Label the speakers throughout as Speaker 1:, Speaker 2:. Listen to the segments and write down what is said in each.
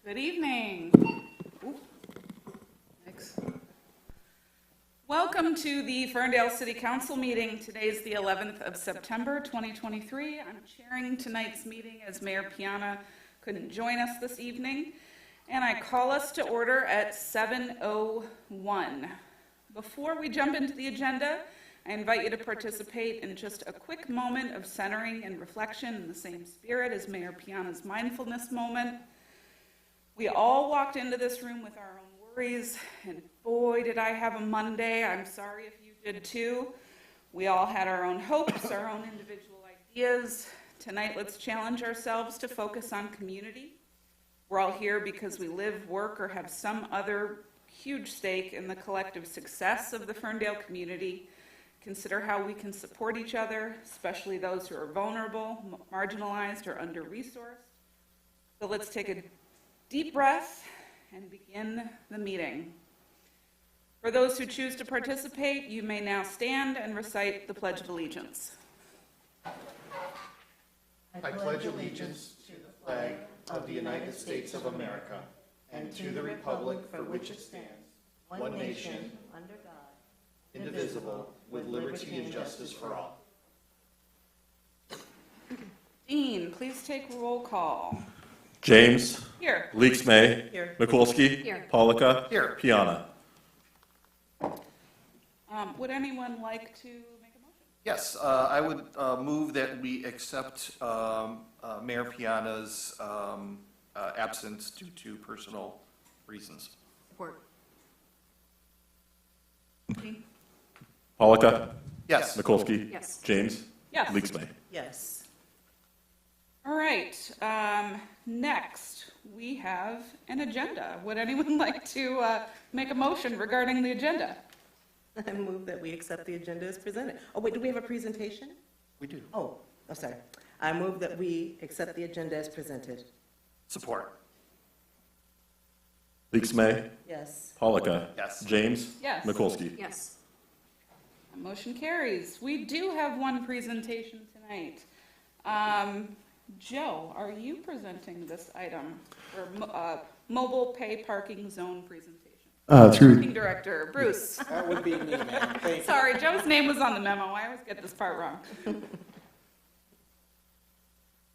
Speaker 1: Good evening. Ooh. Thanks. Welcome to the Ferndale City Council meeting. Today's the 11th of September, 2023. I'm chairing tonight's meeting as Mayor Piana couldn't join us this evening. And I call us to order at 7:01. Before we jump into the agenda, I invite you to participate in just a quick moment of centering and reflection in the same spirit as Mayor Piana's mindfulness moment. We all walked into this room with our own worries, and boy, did I have a Monday. I'm sorry if you did too. We all had our own hopes, our own individual ideas. Tonight, let's challenge ourselves to focus on community. We're all here because we live, work, or have some other huge stake in the collective success of the Ferndale community. Consider how we can support each other, especially those who are vulnerable, marginalized, or under-resourced. So let's take a deep breath and begin the meeting. For those who choose to participate, you may now stand and recite the Pledge of Allegiance.
Speaker 2: I pledge allegiance to the flag of the United States of America and to the republic for which it stands, one nation, under God, indivisible, with liberty and justice for all.
Speaker 1: Dean, please take roll call.
Speaker 3: James.
Speaker 1: Here.
Speaker 3: Leaks May.
Speaker 1: Here.
Speaker 3: Mikulski.
Speaker 1: Here.
Speaker 3: Polika.
Speaker 2: Here.
Speaker 3: Piana.
Speaker 1: Would anyone like to make a motion?
Speaker 2: Yes, I would move that we accept Mayor Piana's absence due to personal reasons.
Speaker 1: Support. Dean?
Speaker 3: Polika.
Speaker 2: Yes.
Speaker 3: Mikulski.
Speaker 1: Yes.
Speaker 3: James.
Speaker 1: Yes.
Speaker 3: Leaks May.
Speaker 4: Yes.
Speaker 1: All right, next we have an agenda. Would anyone like to make a motion regarding the agenda?
Speaker 4: I move that we accept the agenda as presented. Oh, wait, do we have a presentation?
Speaker 2: We do.
Speaker 4: Oh, sorry. I move that we accept the agenda as presented.
Speaker 2: Support.
Speaker 3: Leaks May.
Speaker 4: Yes.
Speaker 3: Polika.
Speaker 2: Yes.
Speaker 3: James.
Speaker 1: Yes.
Speaker 3: Mikulski.
Speaker 1: Yes. Motion carries. We do have one presentation tonight. Joe, are you presenting this item for mobile pay parking zone presentation? Parking Director, Bruce.
Speaker 5: That would be me, ma'am. Thank you.
Speaker 1: Sorry, Joe's name was on the memo. I always get this part wrong.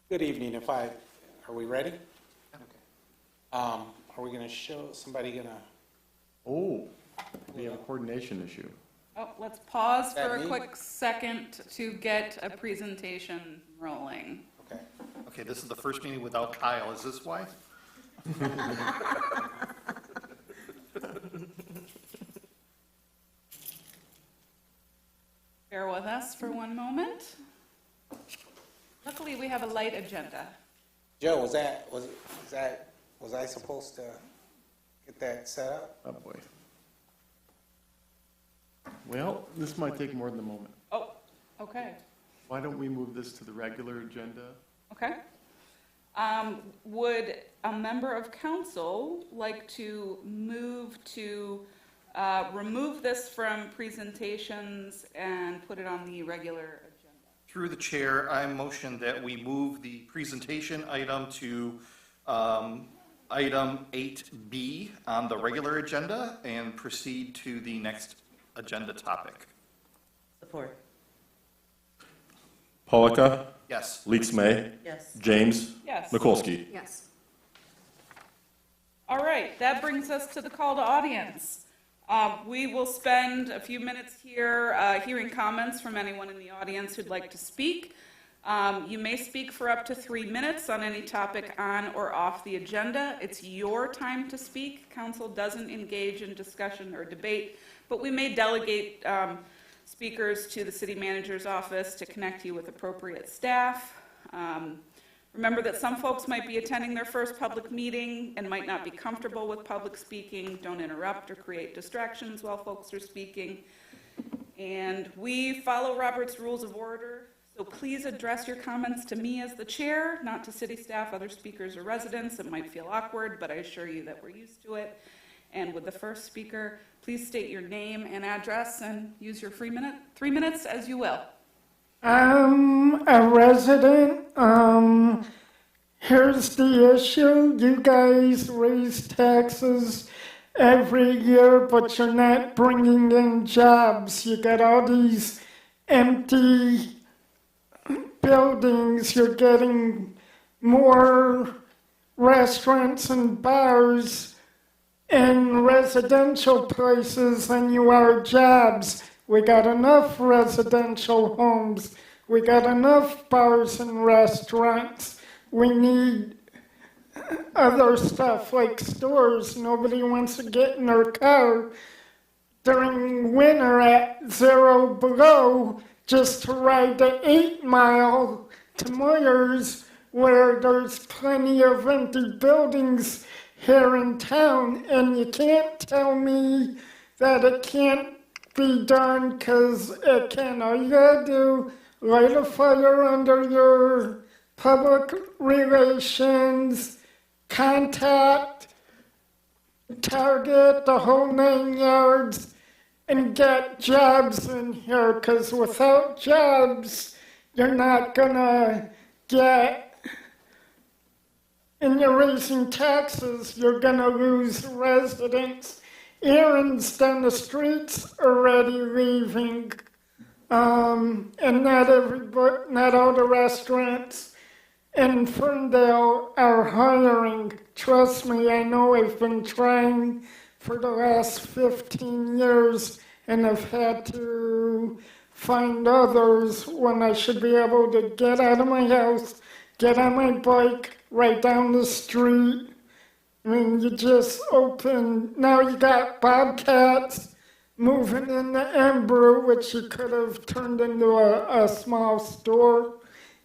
Speaker 5: Good evening. Are we ready? Okay. Are we going to show, somebody going to?
Speaker 3: Oh, we have a coordination issue.
Speaker 1: Oh, let's pause
Speaker 5: That
Speaker 1: for a
Speaker 5: me?
Speaker 1: quick second to get a presentation rolling.
Speaker 5: Okay.
Speaker 2: Okay, this is the first meeting without Kyle. Is this why?
Speaker 1: Bear with us for one moment. Luckily, we have a light agenda.
Speaker 5: Joe, was I supposed to get that set up?
Speaker 6: Oh, boy. Well, this might take more than a moment.
Speaker 1: Oh, okay,
Speaker 6: Why don't we move this to the regular agenda?
Speaker 1: okay. Would a member of council like to move to remove this from presentations and put it on the regular agenda?
Speaker 2: Through the chair, I motion that we move the presentation item to item 8B on the regular agenda and proceed to the next agenda topic.
Speaker 4: Support.
Speaker 3: Polika.
Speaker 2: Yes.
Speaker 3: Leaks May.
Speaker 4: Yes.
Speaker 3: James.
Speaker 1: Yes.
Speaker 3: Mikulski.
Speaker 1: Yes. All right, that brings us to the call to audience. We will spend a few minutes here hearing comments from anyone in the audience who'd like to speak. You may speak for up to 3 minutes on any topic on or off the agenda. It's your time to speak. Council doesn't engage in discussion or debate, but we may delegate speakers to the city manager's office to connect you with appropriate staff. Remember that some folks might be attending their first public meeting and might not be comfortable with public speaking. Don't interrupt or create distractions while folks are speaking. And we follow Robert's Rules of Order, so please address your comments to me as the chair, not to city staff, other speakers, or residents. It might feel awkward, but I assure you that we're used to it. And with the first speaker, please state your name and address and use your 3 minutes as you will.
Speaker 7: I'm a resident Here's the issue. You guys raise taxes every year, but you're not bringing in jobs. You got all these empty buildings. You're getting more restaurants and bars in residential places than you are jobs. We got enough residential homes. We got enough bars and restaurants. We need other stuff like stores. Nobody wants to get in their car during winter at 0 below just to ride the 8 mile to Moyers, where there's plenty of empty buildings here in town. And you can't tell me that it can't be done, because it can. All you gotta do, light a fire under your public relations, contact Target, the whole 9 yards, and get jobs in here, because without jobs, you're not gonna get, and you're raising taxes, you're gonna lose residents. Errands down the streets already leaving, and not all the restaurants in Ferndale are hiring. Trust me, I know. I've been trying for the last 15 years, and I've had to find others when I should be able to get out of my house, get on my bike, right down the street. I mean, you just open, now you got Bobcats moving in the Ember, which you could have turned into a small store.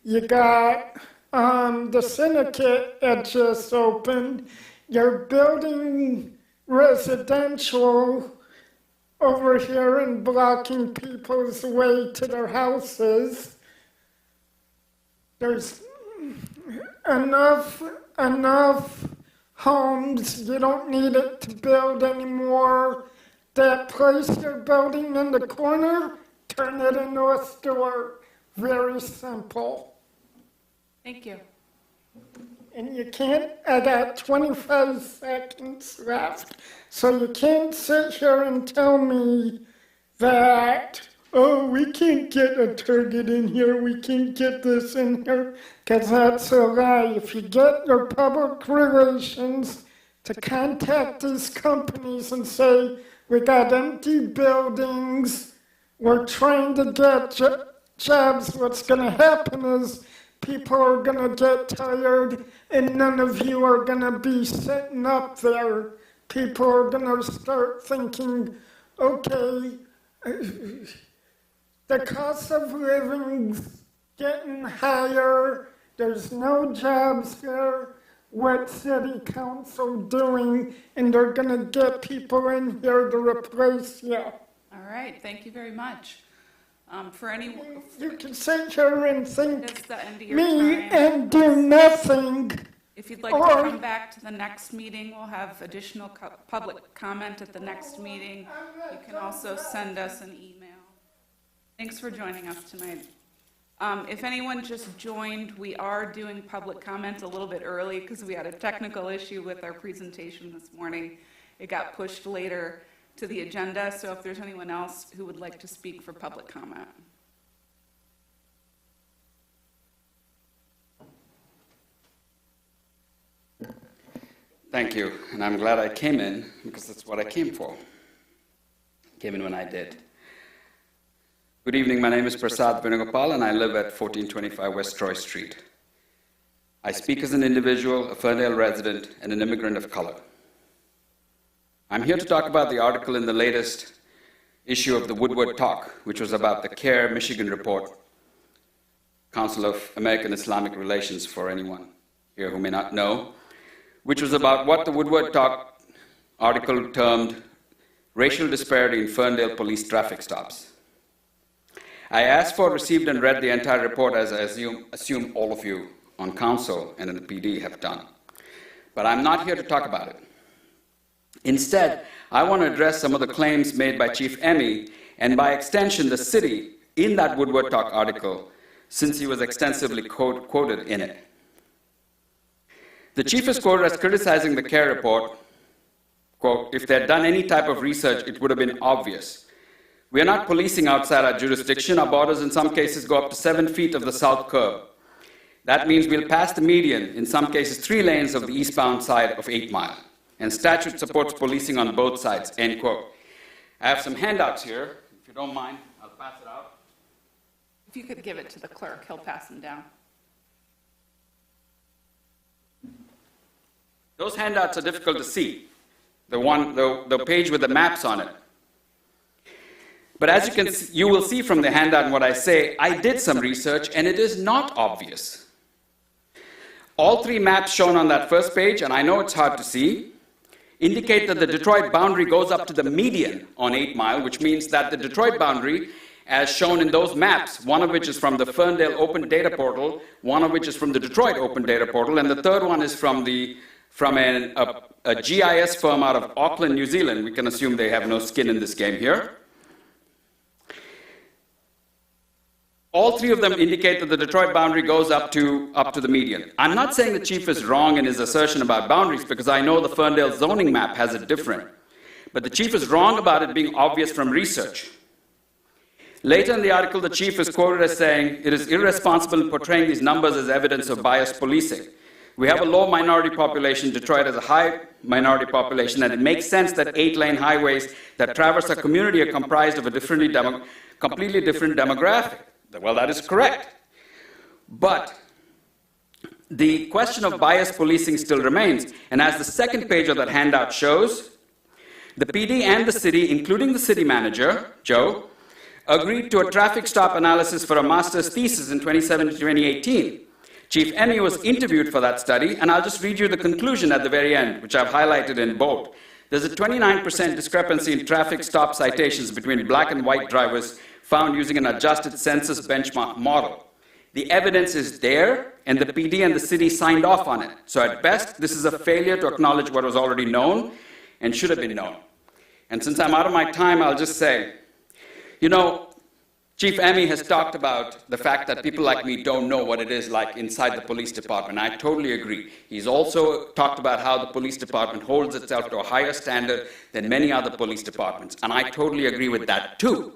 Speaker 7: You got the Syndicate that just opened. You're building residential over here and blocking people's way to their houses. There's enough homes. You don't need it to build anymore. That place you're building in the corner, turn it into a store. Very simple.
Speaker 1: Thank you.
Speaker 7: And you can't, I got 25 seconds left, so you can't sit here and tell me that, oh, we can't get a Target in here, we can't get this in here, because that's a lie. If you get your public relations to contact these companies and say, we got empty buildings, we're trying to get jobs, what's going to happen is people are going to get tired, and none of you are going to be sitting up there. People are going to start thinking, okay, the cost of living's getting higher, there's no jobs here, what city council doing? And they're going to get people in here to replace you.
Speaker 1: All right, thank you very much. For any,
Speaker 7: You can sit here and think
Speaker 1: it's the end of your
Speaker 7: me
Speaker 1: time.
Speaker 7: and do nothing.
Speaker 1: If you'd like to
Speaker 7: or-
Speaker 1: come back to the next meeting, we'll have additional public comment at the next meeting. You can also send us an email. Thanks for joining us tonight. If anyone just joined, we are doing public comment a little bit early because we had a technical issue with our presentation this morning. It got pushed later to the agenda, so if there's anyone else who would like to speak for public comment.
Speaker 8: Thank you, and I'm glad I came in because that's what I came for. Came in when I did. Good evening, my name is Prasad Venugopal and I live at 1425 West Troy Street. I speak as an individual, a Ferndale resident, and an immigrant of color. I'm here to talk about the article in the latest issue of the Woodward Talk, which was about the CARE Michigan report, Council of American Islamic Relations for anyone here who may not know, which was about what the Woodward Talk article termed racial disparity in Ferndale police traffic stops. I asked for, received, and read the entire report, as I assume all of you on council and in the PD have done. But I'm not here to talk about it. Instead, I want to address some of the claims made by Chief Emmy, and by extension the city, in that Woodward Talk article, since he was extensively quoted in it. The chief is quoted as criticizing the CARE report, quote, "If they had done any type of research, it would have been obvious. We are not policing outside our jurisdiction. Our borders in some cases go up to 7 feet of the south curb. That means we'll pass the median, in some cases 3 lanes of the eastbound side of 8 Mile. And statute supports policing on both sides," end quote. I have some handouts here. If you don't mind, I'll pass it out.
Speaker 1: If you could give it to the clerk, he'll pass them down.
Speaker 8: Those handouts are difficult to see, the page with the maps on it. But as you will see from the handout and what I say, I did some research and it is not obvious. All 3 maps shown on that first page, and I know it's hard to see, indicate that the Detroit boundary goes up to the median on 8 Mile, which means that the Detroit boundary, as shown in those maps, one of which is from the Ferndale Open Data Portal, one of which is from the Detroit Open Data Portal, and the third one is from a GIS firm out of Auckland, New Zealand. We can assume they have no skin in this game here. All 3 of them indicate that the Detroit boundary goes up to the median. I'm not saying the chief is wrong in his assertion about boundaries, because I know the Ferndale zoning map has it different. But the chief is wrong about it being obvious from research. Later in the article, the chief is quoted as saying, "It is irresponsible in portraying these numbers as evidence of biased policing. We have a low minority population, Detroit has a high minority population, and it makes sense that 8-lane highways that traverse a community are comprised of a completely different demographic." Well, that is correct. But the question of biased policing still remains. And as the second page of that handout shows, the PD and the city, including the city manager, Joe, agreed to a traffic stop analysis for a master's thesis in 2017-2018. Chief Emmy was interviewed for that study, and I'll just read you the conclusion at the very end, which I've highlighted in bold. There's a 29% discrepancy in traffic stop citations between black and white drivers found using an adjusted census benchmark model. The evidence is there, and the PD and the city signed off on it. So at best, this is a failure to acknowledge what was already known and should have been known. And since I'm out of my time, I'll just say, you know, Chief Emmy has talked about the fact that people like me don't know what it is like inside the police department. I totally agree. He's also talked about how the police department holds itself to a higher standard than many other police departments. And I totally agree with that too.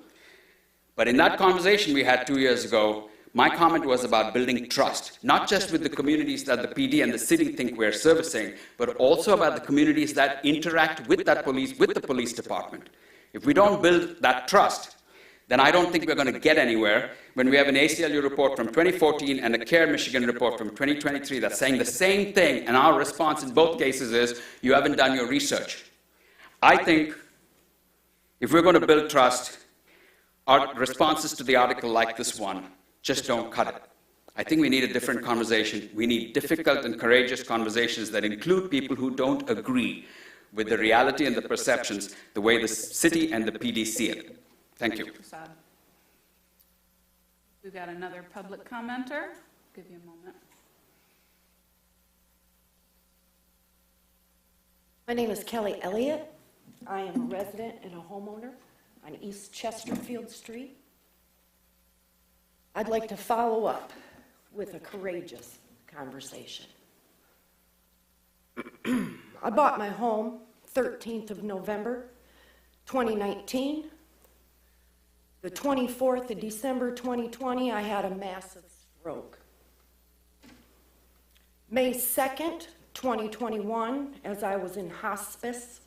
Speaker 8: But in that conversation we had 2 years ago, my comment was about building trust, not just with the communities that the PD and the city think we're servicing, but also about the communities that interact with the police department. If we don't build that trust, then I don't think we're going to get anywhere when we have an ACLU report from 2014 and a CARE Michigan report from 2023 that's saying the same thing, and our response in both cases is, you haven't done your research. I think if we're going to build trust, our responses to the article like this one just don't cut it. I think we need a different conversation. We need difficult and courageous conversations that include people who don't agree with the reality and the perceptions the way the city and the PD see it. Thank you.
Speaker 1: Prasad. We've got another public commenter. Give you a moment.
Speaker 9: My name is Kelly Elliott. I am a resident and a homeowner on East Chesterfield Street. I'd like to follow up with a courageous conversation. I bought my home 13th of November, 2019. The 24th of December, 2020, I had a massive stroke. May 2nd, 2021, as I was in hospice,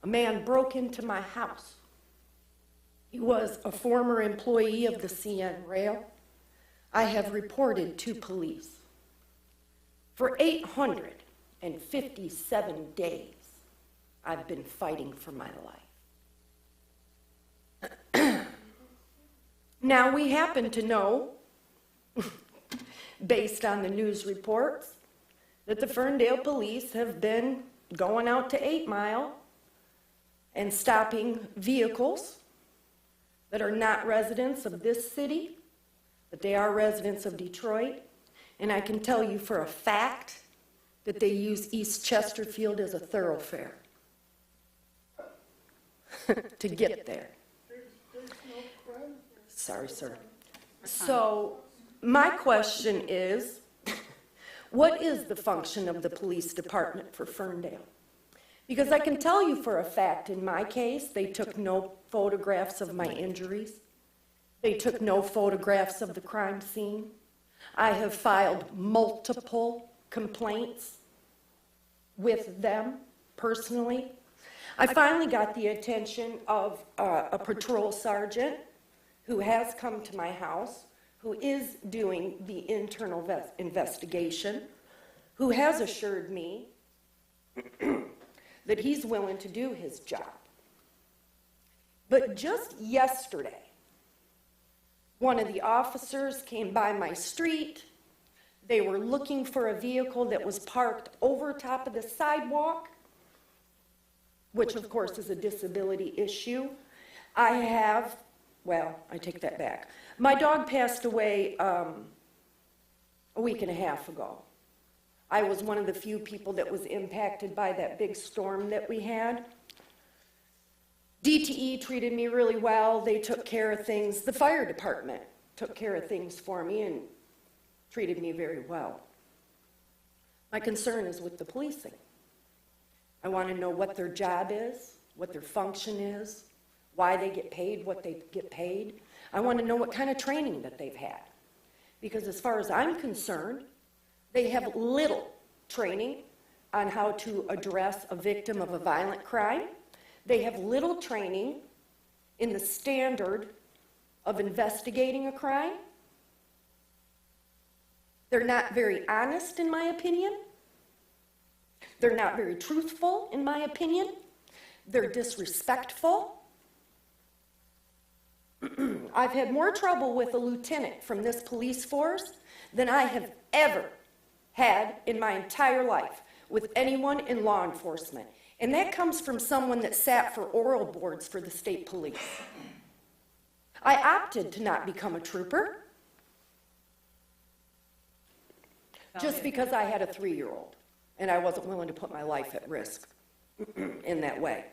Speaker 9: a man broke into my house. He was a former employee of the CN Rail. I have reported to police. For 857 days, I've been fighting for my life. Now, we happen to know, based on the news reports, that the Ferndale police have been going out to 8 Mile and stopping vehicles that are not residents of this city, but they are residents of Detroit. And I can tell you for a fact that they use East Chesterfield as a thoroughfare to get there. Sorry, sir. So my question is, What is the function of the police department for Ferndale? Because I can tell you for a fact, in my case, they took no photographs of my injuries. They took no photographs of the crime scene. I have filed multiple complaints with them personally. I finally got the attention of a patrol sergeant who has come to my house, who is doing the internal investigation, who has assured me that he's willing to do his job. But just yesterday, one of the officers came by my street. They were looking for a vehicle that was parked over top of the sidewalk, which of course is a disability issue. I take that back. My dog passed away a week and a half ago. I was one of the few people that was impacted by that big storm that we had. DTE treated me really well. They took care of things. The fire department took care of things for me and treated me very well. My concern is with the policing. I want to know what their job is, what their function is, why they get paid what they get paid. I want to know what kind of training that they've had. Because as far as I'm concerned, they have little training on how to address a victim of a violent crime. They have little training in the standard of investigating a crime. They're not very honest, in my opinion. They're not very truthful, in my opinion. They're disrespectful. I've had more trouble with a lieutenant from this police force than I have ever had in my entire life with anyone in law enforcement. And that comes from someone that sat for oral boards for the state police. I opted to not become a trooper just because I had a 3-year-old and I wasn't willing to put my life at risk in that way.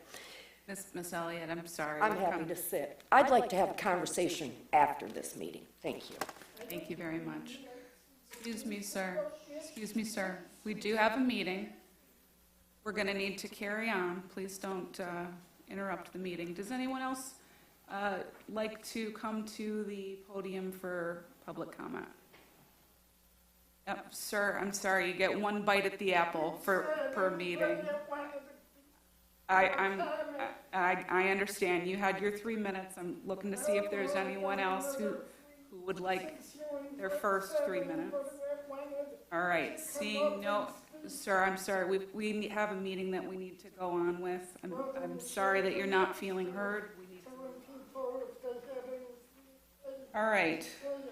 Speaker 1: Miss Elliott, I'm sorry.
Speaker 9: I'm happy to sit. I'd like to have a conversation after this meeting. Thank you.
Speaker 1: Thank you very much. Excuse me, sir. Excuse me, sir. We do have a meeting. We're going to need to carry on. Please don't interrupt the meeting. Does anyone else like to come to the podium for public comment? Yep, sir, I'm sorry. You get one bite at the apple per meeting. I understand. You had your 3 minutes. I'm looking to see if there's anyone else who would like their first 3 minutes. All right, seeing no, sir, I'm sorry. We have a meeting that we need to go on with. I'm sorry that you're not feeling heard. We need to All right,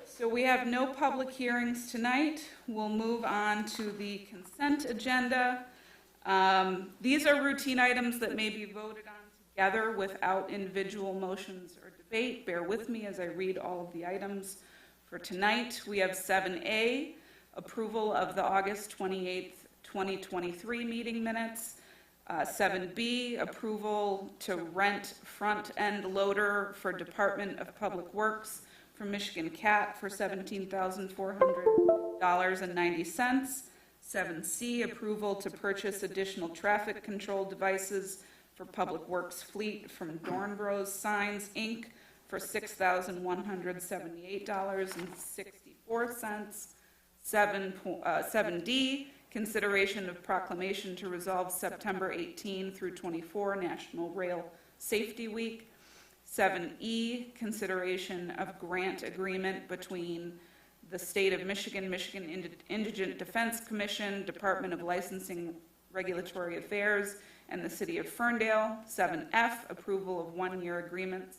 Speaker 1: so we have no public hearings tonight. We'll move on to the consent agenda. These are routine items that may be voted on together without individual motions or debate. Bear with me as I read all of the items for tonight. We have 7A, approval of the August 28th, 2023 meeting minutes. 7B, approval to rent front-end loader for Department of Public Works from Michigan Cat for $17,400.90. 7C, approval to purchase additional traffic control devices for Public Works fleet from Dornbros Signs, Inc. for $6,178.64. 7D, consideration of proclamation to resolve September 18 through 24 National Rail Safety Week. 7E, consideration of grant agreement between the State of Michigan, Michigan Indigent Defense Commission, Department of Licensing Regulatory Affairs, and the City of Ferndale. 7F, approval of one-year agreements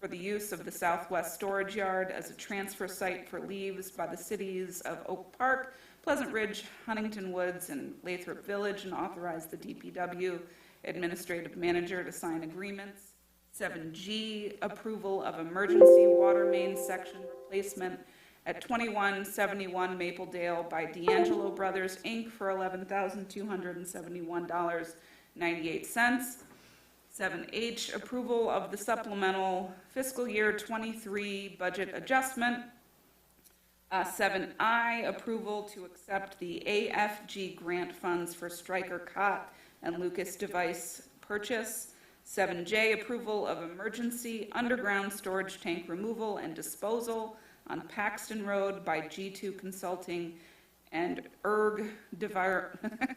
Speaker 1: for the use of the Southwest Storage Yard as a transfer site for leaves by the cities of Oak Park, Pleasant Ridge, Huntington Woods, and Lathrop Village, and authorize the DPW Administrative Manager to sign agreements. 7G, approval of emergency water main section replacement at 2171 Mapledale by D'Angelo Brothers, Inc. for $11,271.98. 7H, approval of the supplemental fiscal year 23 budget adjustment 7I, approval to accept the AFG grant funds for Stryker cot and Lucas device purchase. 7J, approval of emergency underground storage tank removal and disposal on Paxton Road by G2 Consulting and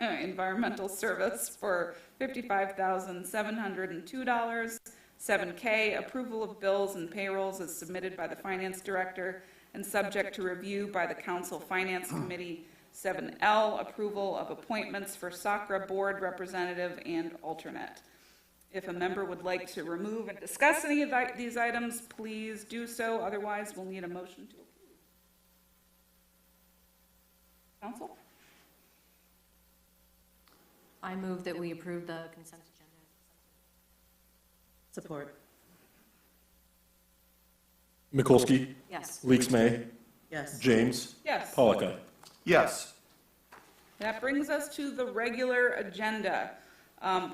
Speaker 1: Environmental Service for $55,702. 7K, approval of bills and payrolls as submitted by the Finance Director and subject to review by the Council Finance Committee. 7L, approval of appointments for SACRA Board Representative and Alternate. If a member would like to remove and discuss any of these items, please do so. Otherwise, we'll need a motion to approve. Council?
Speaker 10: I move that we approve the consent agenda.
Speaker 4: Support.
Speaker 3: Mikulski,
Speaker 10: Yes.
Speaker 3: Leaks May,
Speaker 4: Yes.
Speaker 3: James,
Speaker 1: Yes.
Speaker 3: Polika.
Speaker 6: Yes.
Speaker 1: That brings us to the regular agenda.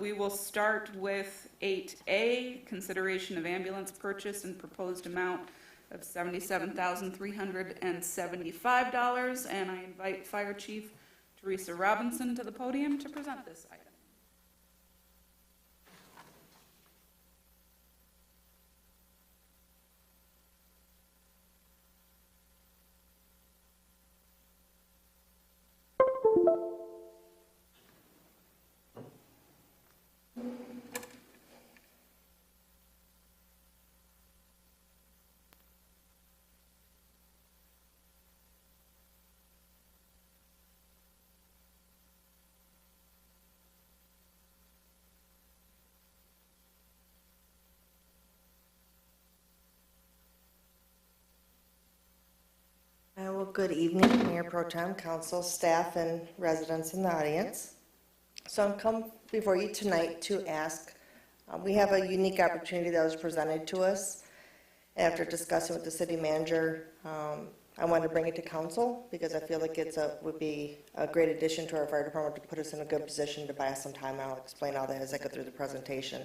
Speaker 1: We will start with 8A, consideration of ambulance purchase and proposed amount of $77,375. And I invite Fire Chief Teresa Robinson to the podium to present this item.
Speaker 11: Well, good evening, Mayor Pro Tem, Council, staff, and residents in the audience. So I'm come before you tonight to ask, we have a unique opportunity that was presented to us. After discussing with the city manager, I wanted to bring it to council because I feel like would be a great addition to our fire department to put us in a good position to buy us some time. I'll explain all that as I go through the presentation.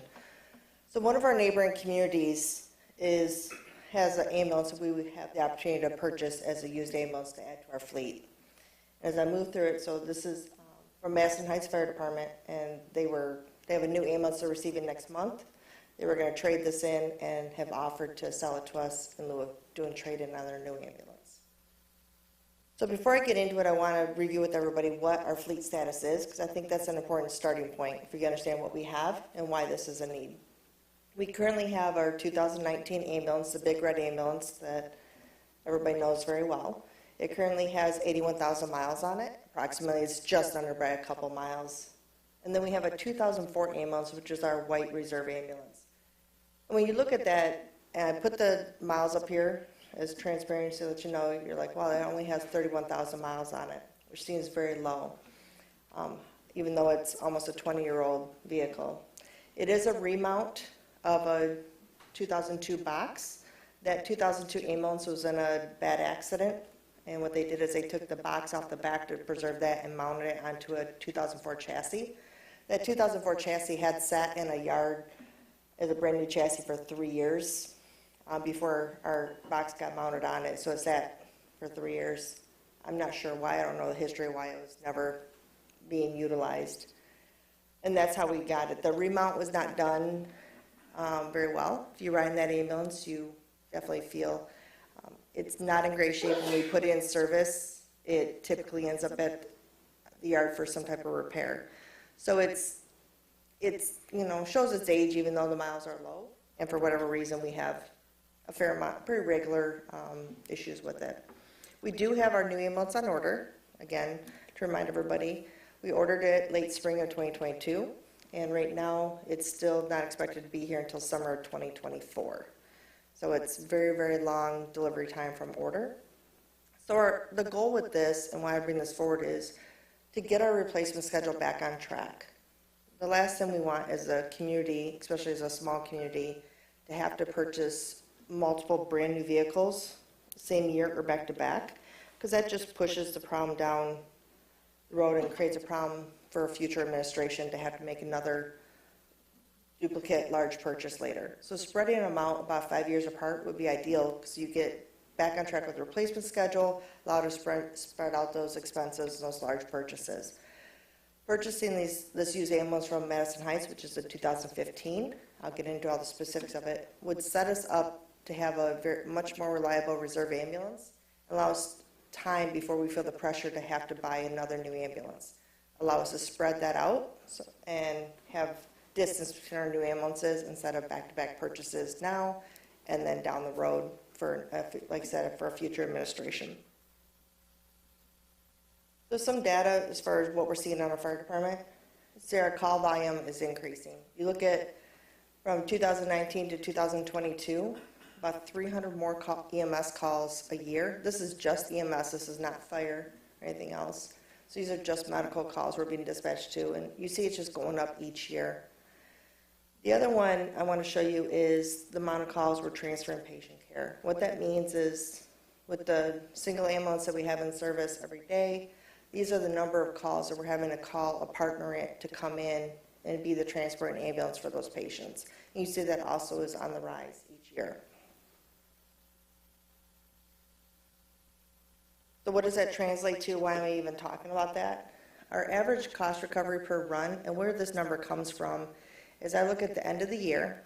Speaker 11: So one of our neighboring communities has an ambulance that we would have the opportunity to purchase as a used ambulance to add to our fleet. As I move through it, so this is from Madison Heights Fire Department, and they have a new ambulance they're receiving next month. They were going to trade this in and have offered to sell it to us in lieu of doing trade-in on their new ambulance. So before I get into it, I want to review with everybody what our fleet status is, because I think that's an important starting point if you understand what we have and why this is a need. We currently have our 2019 ambulance, the big red ambulance that everybody knows very well. It currently has 81,000 miles on it. Approximately, it's just under by a couple miles. And then we have a 2004 ambulance, which is our white reserve ambulance. And when you look at that, and I put the miles up here as transparency so that you know, you're like, wow, it only has 31,000 miles on it, which seems very low, even though it's almost a 20-year-old vehicle. It is a remount of a 2002 box. That 2002 ambulance was in a bad accident, and what they did is they took the box off the back to preserve that and mounted it onto a 2004 chassis. That 2004 chassis had sat in a yard as a brand new chassis for 3 years before our box got mounted on it, so it sat for 3 years. I'm not sure why, I don't know the history why it was never being utilized. And that's how we got it. The remount was not done very well. If you ride in that ambulance, you definitely feel it's not in great shape. When we put it in service, it typically ends up at the yard for some type of repair. So it's shows its age even though the miles are low, and for whatever reason we have a fair amount, pretty regular issues with it. We do have our new ambulance on order. Again, to remind everybody, we ordered it late spring of 2022. And right now, it's still not expected to be here until summer of 2024. So it's very, very long delivery time from order. So the goal with this, and why I bring this forward, is to get our replacement schedule back on track. The last thing we want as a community, especially as a small community, to have to purchase multiple brand new vehicles same year or back to back, because that just pushes the problem down the road and creates a problem for a future administration to have to make another duplicate large purchase later. So spreading them out about 5 years apart would be ideal, because you get back on track with the replacement schedule, allow to spread out those expenses, those large purchases. Purchasing this used ambulance from Madison Heights, which is a 2015, I'll get into all the specifics of it, would set us up to have a much more reliable reserve ambulance, allow us time before we feel the pressure to have to buy another new ambulance. Allow us to spread that out and have distance between our new ambulances instead of back-to-back purchases now and then down the road for, like I said, for a future administration. So some data as far as what we're seeing on our fire department. See, our call volume is increasing. You look at from 2019 to 2022, about 300 more EMS calls a year. This is just EMS. This is not fire or anything else. So these are just medical calls we're being dispatched to, and you see it's just going up each year. The other one I want to show you is the amount of calls we're transferring patient care. What that means is with the single ambulance that we have in service every day, these are the number of calls that we're having to call a partner to come in and be the transport and ambulance for those patients. And you see that also is on the rise each year. So what does that translate to? Why am I even talking about that? Our average cost recovery per run, and where this number comes from, is I look at the end of the year,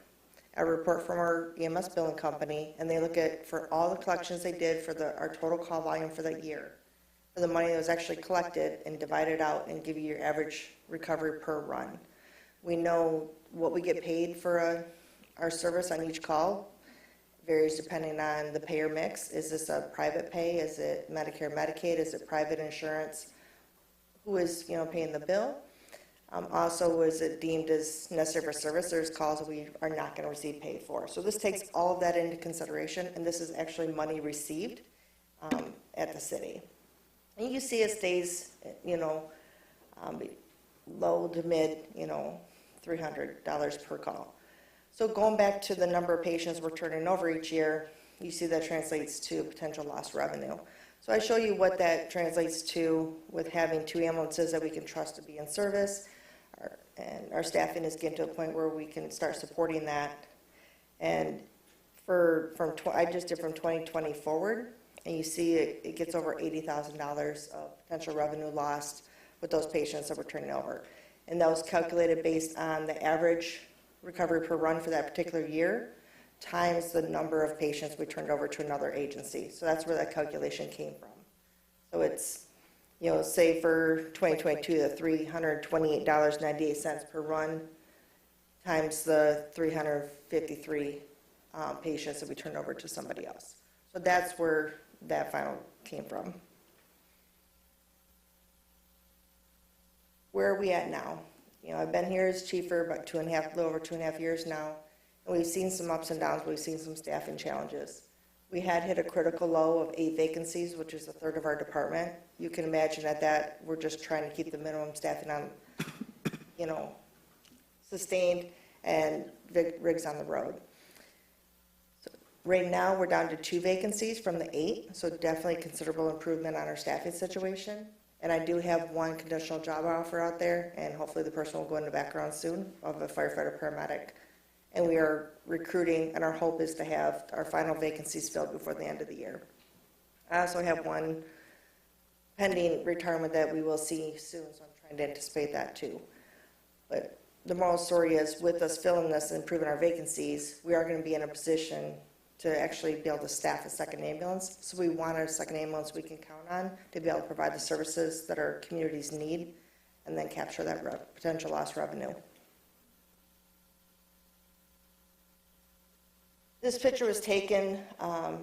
Speaker 11: a report from our EMS billing company, and they look at for all the collections they did for our total call volume for that year, for the money that was actually collected and divided out and give you your average recovery per run. We know what we get paid for our service on each call. Varies depending on the payer mix. Is this a private pay? Is it Medicare, Medicaid? Is it private insurance? Who is paying the bill? Also, is it deemed as necessary for service? There's calls that we are not going to receive paid for. So this takes all of that into consideration, and this is actually money received at the city. And you see it stays, low to mid, $300 per call. So going back to the number of patients we're turning over each year, you see that translates to potential lost revenue. So I show you what that translates to with having 2 ambulances that we can trust to be in service, and our staffing is getting to a point where we can start supporting that. And I just did from 2020 forward, and you see it gets over $80,000 of potential revenue lost with those patients that we're turning over. And that was calculated based on the average recovery per run for that particular year times the number of patients we turned over to another agency. So that's where that calculation came from. So it's, say for 2022, the $328.98 per run times the 353 patients that we turned over to somebody else. So that's where that final came from. Where are we at now? I've been here as chief for about a little over 2.5 years now, and we've seen some ups and downs. We've seen some staffing challenges. We had hit a critical low of 8 vacancies, which is a third of our department. You can imagine that we're just trying to keep the minimum staffing on, sustained and rigs on the road. So right now, we're down to 2 vacancies from the 8, so definitely considerable improvement on our staffing situation. And I do have 1 conditional job offer out there, and hopefully the person will go into background soon of a firefighter paramedic. And we are recruiting, and our hope is to have our final vacancies filled before the end of the year. I also have 1 pending retirement that we will see soon, so I'm trying to anticipate that too. But the moral story is, with us filling this and improving our vacancies, we are going to be in a position to actually be able to staff a second ambulance. So we want a second ambulance we can count on to be able to provide the services that our communities need and then capture that potential lost revenue. This picture was taken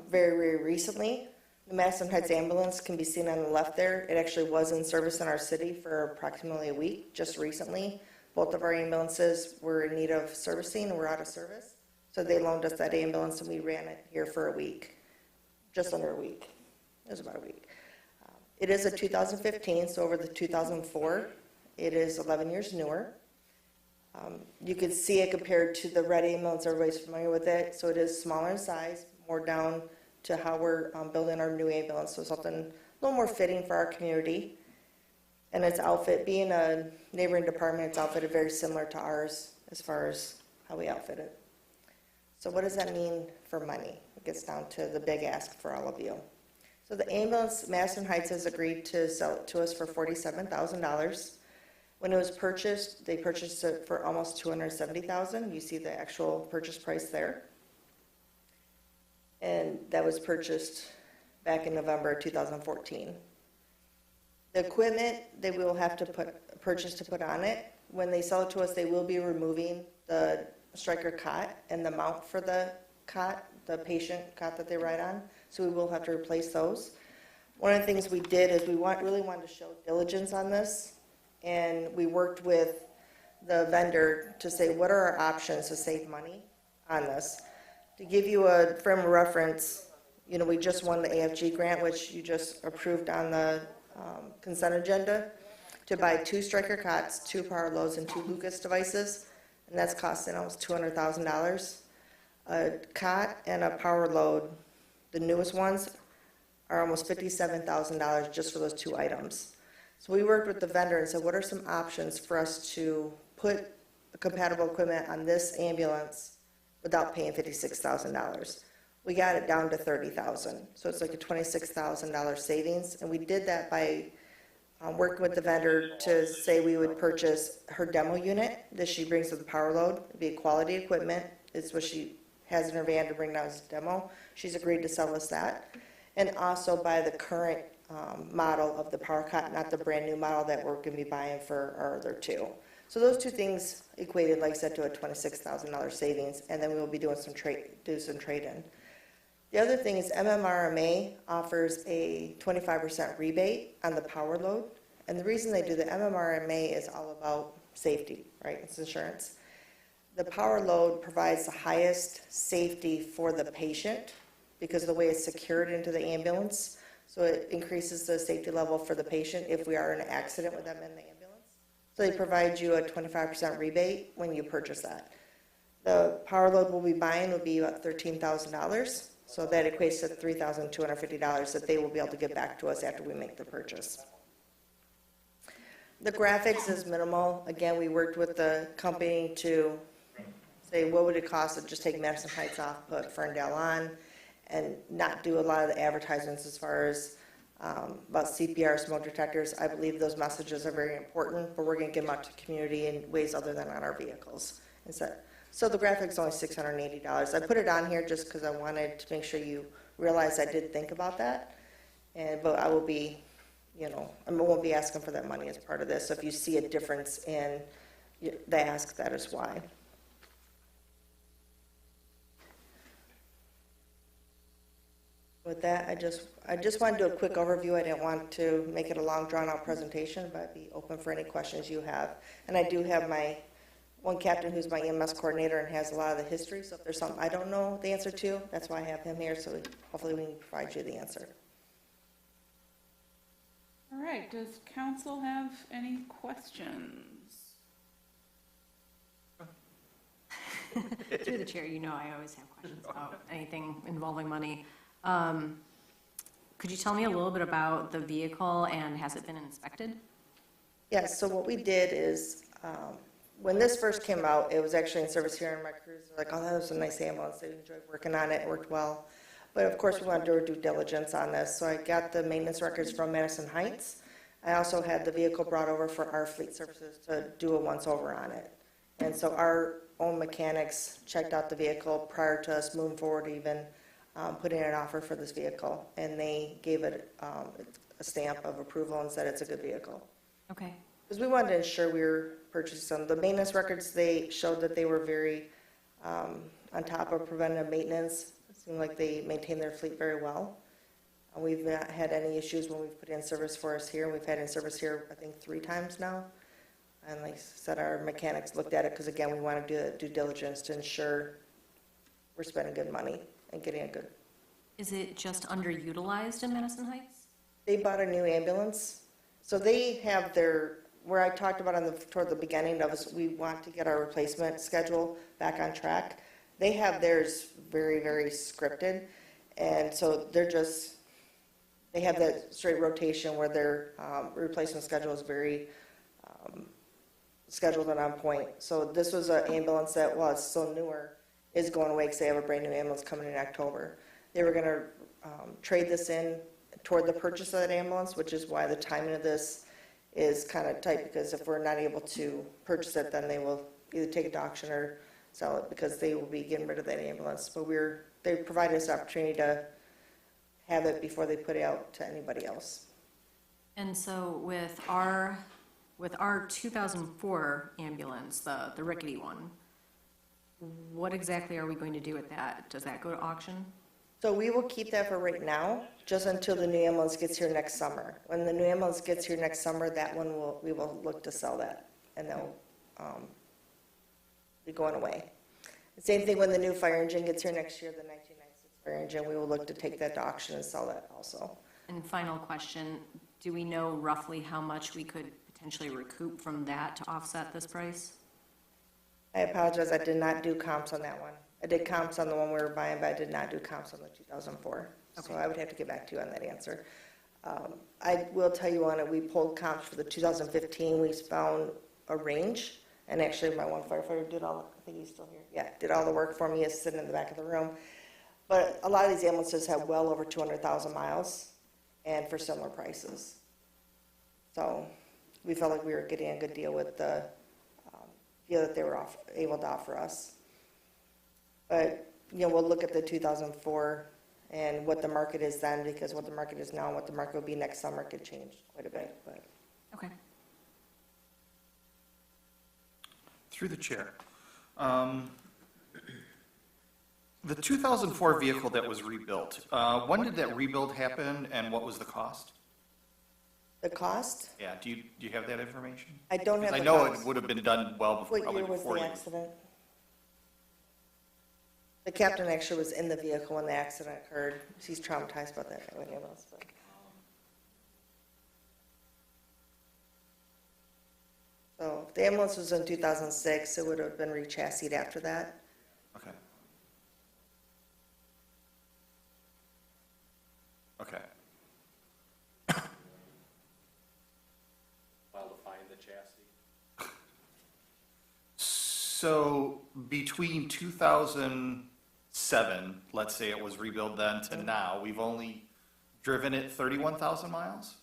Speaker 11: very, very recently. The Madison Heights ambulance can be seen on the left there. It actually was in service in our city for approximately a week, just recently. Both of our ambulances were in need of servicing and were out of service. So they loaned us that ambulance, and we ran it here for a week, just under a week. It was about a week. It is a 2015, so over the 2004. It is 11 years newer. You can see it compared to the red ambulance. Everybody's familiar with it. So it is smaller in size, more down to how we're building our new ambulance, so something a little more fitting for our community. And its outfit, being a neighboring department, it's outfitted very similar to ours as far as how we outfit it. So what does that mean for money? It gets down to the big ask for all of you. So the ambulance, Madison Heights has agreed to sell it to us for $47,000. When it was purchased, they purchased it for almost $270,000. You see the actual purchase price there. And that was purchased back in November 2014. The equipment they will have to purchase to put on it, when they sell it to us, they will be removing the Stryker cot and the mount for the cot, the patient cot that they ride on. So we will have to replace those. One of the things we did is we really wanted to show diligence on this, and we worked with the vendor to say what are our options to save money on this. To give you a frame of reference, we just won the AFG grant, which you just approved on the consent agenda, to buy 2 Stryker cots, 2 power loads, and 2 Lucas devices, and that's costing almost $200,000. A cot and a power load, the newest ones, are almost $57,000 just for those 2 items. So we worked with the vendor and said, what are some options for us to put compatible equipment on this ambulance without paying $56,000? We got it down to $30,000. So it's like a $26,000 savings. And we did that by working with the vendor to say we would purchase her demo unit that she brings with the power load. It'd be quality equipment. It's what she has in her van to bring down as a demo. She's agreed to sell us that. And also buy the current model of the power cot, not the brand new model that we're going to be buying for our other 2. So those 2 things equated, like I said, to a $26,000 savings, and then we will be doing some trade-in. The other thing is MMRMA offers a 25% rebate on the power load, and the reason they do the MMRMA is all about safety, right? It's insurance. The power load provides the highest safety for the patient because of the way it's secured into the ambulance. So it increases the safety level for the patient if we are in an accident with them in the ambulance. So they provide you a 25% rebate when you purchase that. The power load we'll be buying will be about $13,000. So that equates to $3,250 that they will be able to get back to us after we make the purchase. The graphics is minimal. Again, we worked with the company to say what would it cost to just take Madison Heights off, put Ferndale on, and not do a lot of the advertisements as far as about CPR, smoke detectors. I believe those messages are very important, but we're going to get them out to the community in ways other than on our vehicles instead. So the graphic's only $680. I put it on here just because I wanted to make sure you realize I did think about that. But I will be, I won't be asking for that money as part of this. So if you see a difference in the ask, that is why. With that, I just want to do a quick overview. I didn't want to make it a long, drawn-out presentation, but I'd be open for any questions you have. And I do have my one captain who's my EMS coordinator and has a lot of the history, so if there's something I don't know the answer to, that's why I have him here, so hopefully we can provide you the answer.
Speaker 1: All right, does council have any questions?
Speaker 10: Through the chair, I always have questions about anything involving money. Could you tell me a little bit about the vehicle and has it been inspected?
Speaker 11: Yes, so what we did is, when this first came out, it was actually in service here, and my crews were like, oh, that was a nice ambulance. They enjoyed working on it. It worked well. But of course, we wanted to do due diligence on this. So I got the maintenance records from Madison Heights. I also had the vehicle brought over for our fleet services to do a once-over on it. And so our own mechanics checked out the vehicle prior to us moving forward, even putting in an offer for this vehicle. And they gave it a stamp of approval and said it's a good vehicle.
Speaker 10: Okay.
Speaker 11: Because we wanted to ensure we were purchasing some. The maintenance records, they showed that they were very on top of preventative maintenance. It seemed like they maintained their fleet very well. We've not had any issues when we've put in service for us here. We've had in service here, I think, 3 times now. And like I said, our mechanics looked at it because, again, we want to do due diligence to ensure we're spending good money and getting a good.
Speaker 10: Is it just underutilized in Madison Heights?
Speaker 11: They bought a new ambulance. So they have their, where I talked about toward the beginning of us, we want to get our replacement schedule back on track. They have theirs very, very scripted. And so they have that straight rotation where their replacement schedule is very scheduled and on point. So this was an ambulance that was so newer, is going away because they have a brand new ambulance coming in October. They were gonna trade this in toward the purchase of that ambulance, which is why the timing of this is kind of tight, because if we're not able to purchase it, then they will either take it to auction or sell it, because they will be getting rid of that ambulance. But they provided us the opportunity to have it before they put it out to anybody else.
Speaker 10: And so with our 2004 ambulance, the rickety one, what exactly are we going to do with that? Does that go to auction?
Speaker 11: So we will keep that for right now, just until the new ambulance gets here next summer. When the new ambulance gets here next summer, that one we will look to sell that, and they'll be going away. The same thing when the new fire engine gets here next year, the 1996 fire engine, we will look to take that to auction and sell that also.
Speaker 10: And final question, do we know roughly how much we could potentially recoup from that to offset this price?
Speaker 11: I apologize, I did not do comps on that one. I did comps on the one we were buying, but I did not do comps on the 2004. So I would have to get back to you on that answer. I will tell you on it, we pulled comps for the 2015. We found a range, and actually my one firefighter did all, I think he's still here. Yeah, did all the work for me. He's sitting in the back of the room. But a lot of these ambulances have well over 200,000 miles, and for similar prices. So we felt like we were getting a good deal with the deal that they were able to offer us. But, you know, we'll look at the 2004 and what the market is then, because what the market is now and what the market will be next summer could change quite a bit. But
Speaker 10: Okay.
Speaker 2: Through the chair. The 2004 vehicle that was rebuilt, when did that rebuild happen and what was the cost?
Speaker 11: the cost,
Speaker 2: Yeah, do you have that information?
Speaker 11: I don't have
Speaker 2: I
Speaker 11: the
Speaker 2: know
Speaker 11: cost.
Speaker 2: it would have been done well before,
Speaker 11: What
Speaker 2: probably
Speaker 11: year was
Speaker 2: before
Speaker 11: the
Speaker 2: you.
Speaker 11: accident? The captain actually was in the vehicle when the accident occurred. He's traumatized about that. What else, but- So if the ambulance was in 2006, it would have been rechassied after that.
Speaker 2: Okay. Okay.
Speaker 3: While to find the chassis.
Speaker 2: So between 2007, let's say it was rebuilt then, to now, we've only driven it 31,000 miles?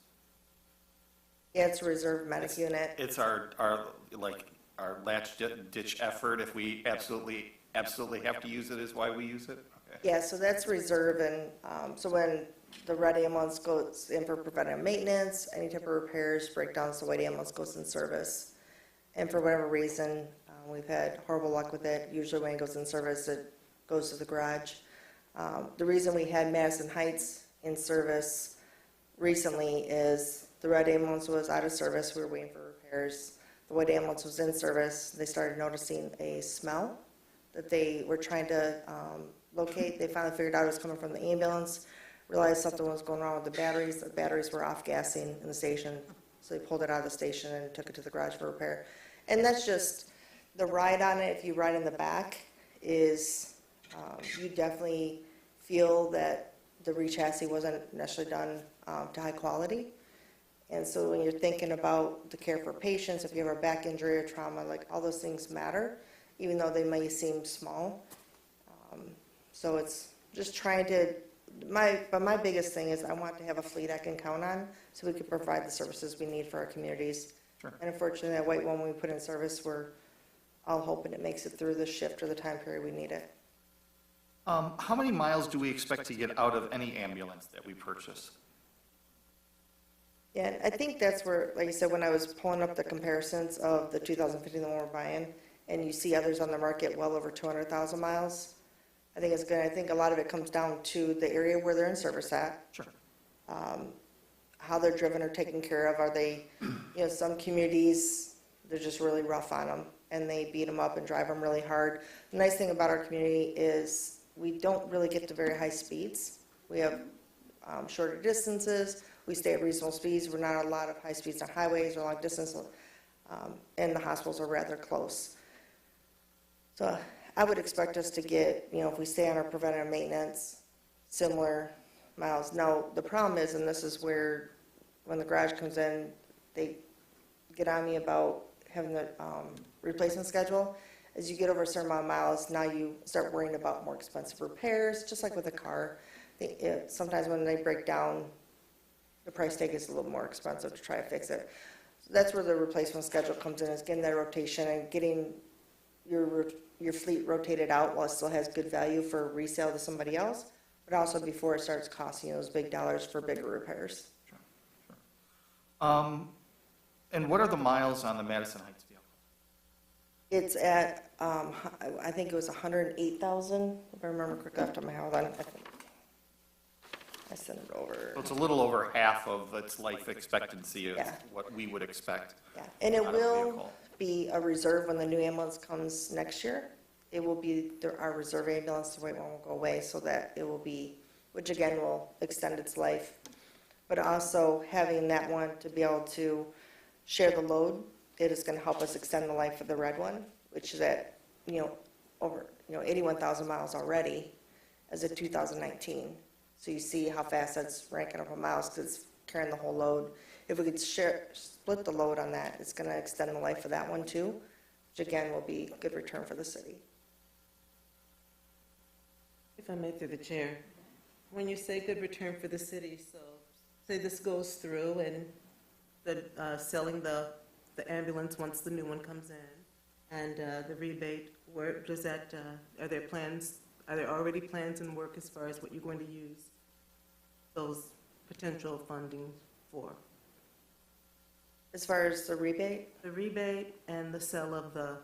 Speaker 11: Yeah, it's a reserve medic unit.
Speaker 2: It's our latch ditch effort. If we absolutely have to use it, is why we use it? Okay.
Speaker 11: Yeah, so that's reserve, and so when the red ambulance goes in for preventive maintenance, any type of repairs, breakdowns, the white ambulance goes in service. And for whatever reason, we've had horrible luck with it. Usually when it goes in service, it goes to the garage. The reason we had Madison Heights in service recently is the red ambulance was out of service. We were waiting for repairs. The white ambulance was in service. They started noticing a smell that they were trying to locate. They finally figured out it was coming from the ambulance, realized something was going wrong with the batteries. The batteries were off-gassing in the station, so they pulled it out of the station and took it to the garage for repair. And that's just the ride on it. If you ride in the back, is you definitely feel that the re-chassis wasn't necessarily done to high quality. And so when you're thinking about the care for patients, if you have a back injury or trauma, like all those things matter, even though they may seem small. So it's just trying to, but my biggest thing is I want to have a fleet I can count on so we can provide the services we need for our communities.
Speaker 2: Sure.
Speaker 11: And unfortunately, that white one we put in service, we're all hoping it makes it through the shift or the time period we need it.
Speaker 2: How many miles do we expect to get out of any ambulance that we purchase?
Speaker 11: Yeah, and I think that's where, like I said, when I was pulling up the comparisons of the 2015 the one we're buying, and you see others on the market well over 200,000 miles, I think it's good. I think a lot of it comes down to the area where they're in service at.
Speaker 2: Sure.
Speaker 11: How they're driven or taken care of. Are they, some communities, they're just really rough on them, and they beat them up and drive them really hard. The nice thing about our community is we don't really get to very high speeds. We have shorter distances. We stay at reasonable speeds. We're not a lot of high speeds on highways or long distance, and the hospitals are rather close. So I would expect us to get, if we stay on our preventative maintenance, similar miles. Now, the problem is, and this is where, when the garage comes in, they get on me about having the replacement schedule, As you get over a certain amount of miles, now you start worrying about more expensive repairs, just like with a car. Sometimes when they break down, the price tag is a little more expensive to try to fix it. So that's where the replacement schedule comes in, is getting that rotation and getting your fleet rotated out while it still has good value for resale to somebody else, but also before it starts costing you those big dollars for bigger repairs.
Speaker 2: And what are the miles on the Madison Heights vehicle?
Speaker 11: It's at, I think it was 108,000, if I remember correctly off the top of my head. Hold on, I sent it over.
Speaker 2: So it's a little over half of its life expectancy is
Speaker 11: Yeah.
Speaker 2: what we would expect.
Speaker 11: Yeah, and it
Speaker 2: out of a
Speaker 11: will
Speaker 2: vehicle.
Speaker 11: be a reserve when the new ambulance comes next year. It will be our reserve ambulance, the white one will go away, so that it will be, which again will extend its life. But also having that one to be able to share the load, it is going to help us extend the life of the red one, which is at, over, 81,000 miles already as of 2019. So you see how fast that's ranking up on miles because it's carrying the whole load. If we could split the load on that, it's going to extend the life of that one too, which again will be a good return for the city.
Speaker 4: If I may, through the chair, when you say good return for the city, so say this goes through and the selling the ambulance once the new one comes in, and the rebate, where does that, are there already plans in work as far as what you're going to use those potential funding for?
Speaker 11: As far as the rebate,
Speaker 4: The rebate and the sale of the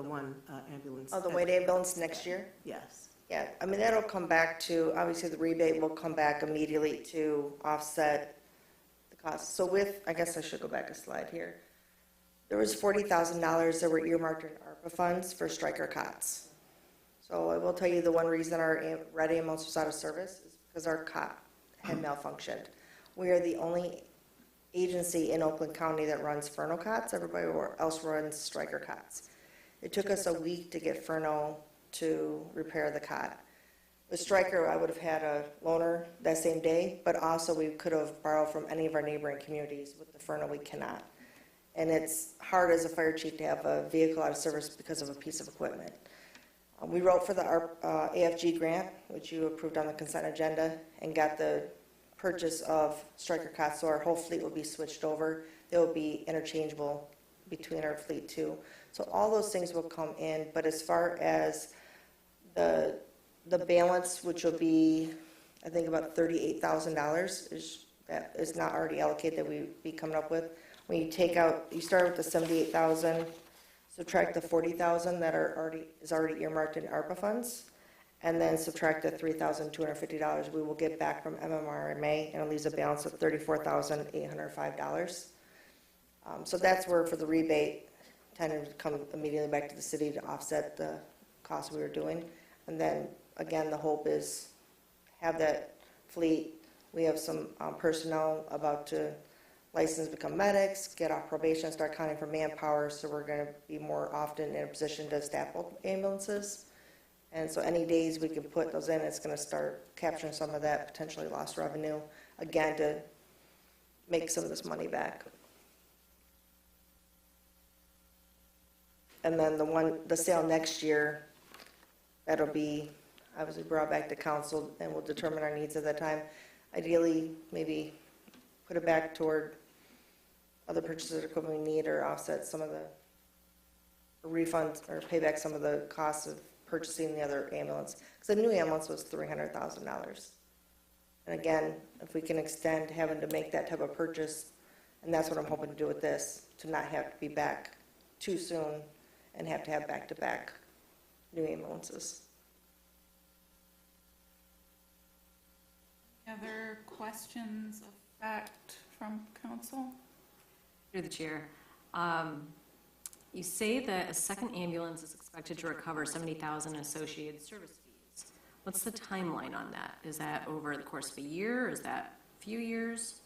Speaker 4: one ambulance.
Speaker 11: the white ambulance next year?
Speaker 4: Yes.
Speaker 11: Yeah, I mean, that'll come back to, obviously the rebate will come back immediately to offset the cost. So I guess I should go back a slide here. There was $40,000 that were earmarked in ARPA funds for striker cots. So I will tell you the one reason our red ambulance was out of service is because our cot had malfunctioned. We are the only agency in Oakland County that runs Ferndale cots. Everybody else runs striker cots. It took us a week to get Ferndale to repair the cot. With Stryker, I would have had a loaner that same day, but also we could have borrowed from any of our neighboring communities. With the Ferndale, we cannot. And it's hard as a fire chief to have a vehicle out of service because of a piece of equipment. We wrote for the AFG grant, which you approved on the consent agenda, and got the purchase of Stryker cots, so our whole fleet will be switched over. They will be interchangeable between our fleet too. So all those things will come in, but as far as the balance, which will be, I think, about $38,000, that is not already allocated that we be coming up with. When you take out, you start with the $78,000, subtract the $40,000 that is already earmarked in ARPA funds, and then subtract the $3,250 we will get back from MMRMA, and it leaves a balance of $34,805. So that's where, for the rebate, tended to come immediately back to the city to offset the costs we were doing. And then, again, the hope is have that fleet. We have some personnel about to license, become medics, get off probation, start counting for manpower, so we're going to be more often in a position to staff both ambulances. And so any days we can put those in, it's going to start capturing some of that potentially lost revenue, again, to make some of this money back. And then the sale next year, that'll be obviously brought back to council, and we'll determine our needs at that time. Ideally, maybe put it back toward other purchases of equipment we need, or offset some of the refunds, or pay back some of the costs of purchasing the other ambulance. Because the new ambulance was $300,000. And again, if we can extend having to make that type of purchase, and that's what I'm hoping to do with this, to not have to be back too soon and have to have back-to-back new ambulances.
Speaker 1: Any other questions of fact from council?
Speaker 10: Through the chair. You say that a second ambulance is expected to recover $70,000 associated service fees. What's the timeline on that? Is that over the course of a year? Is that a few years?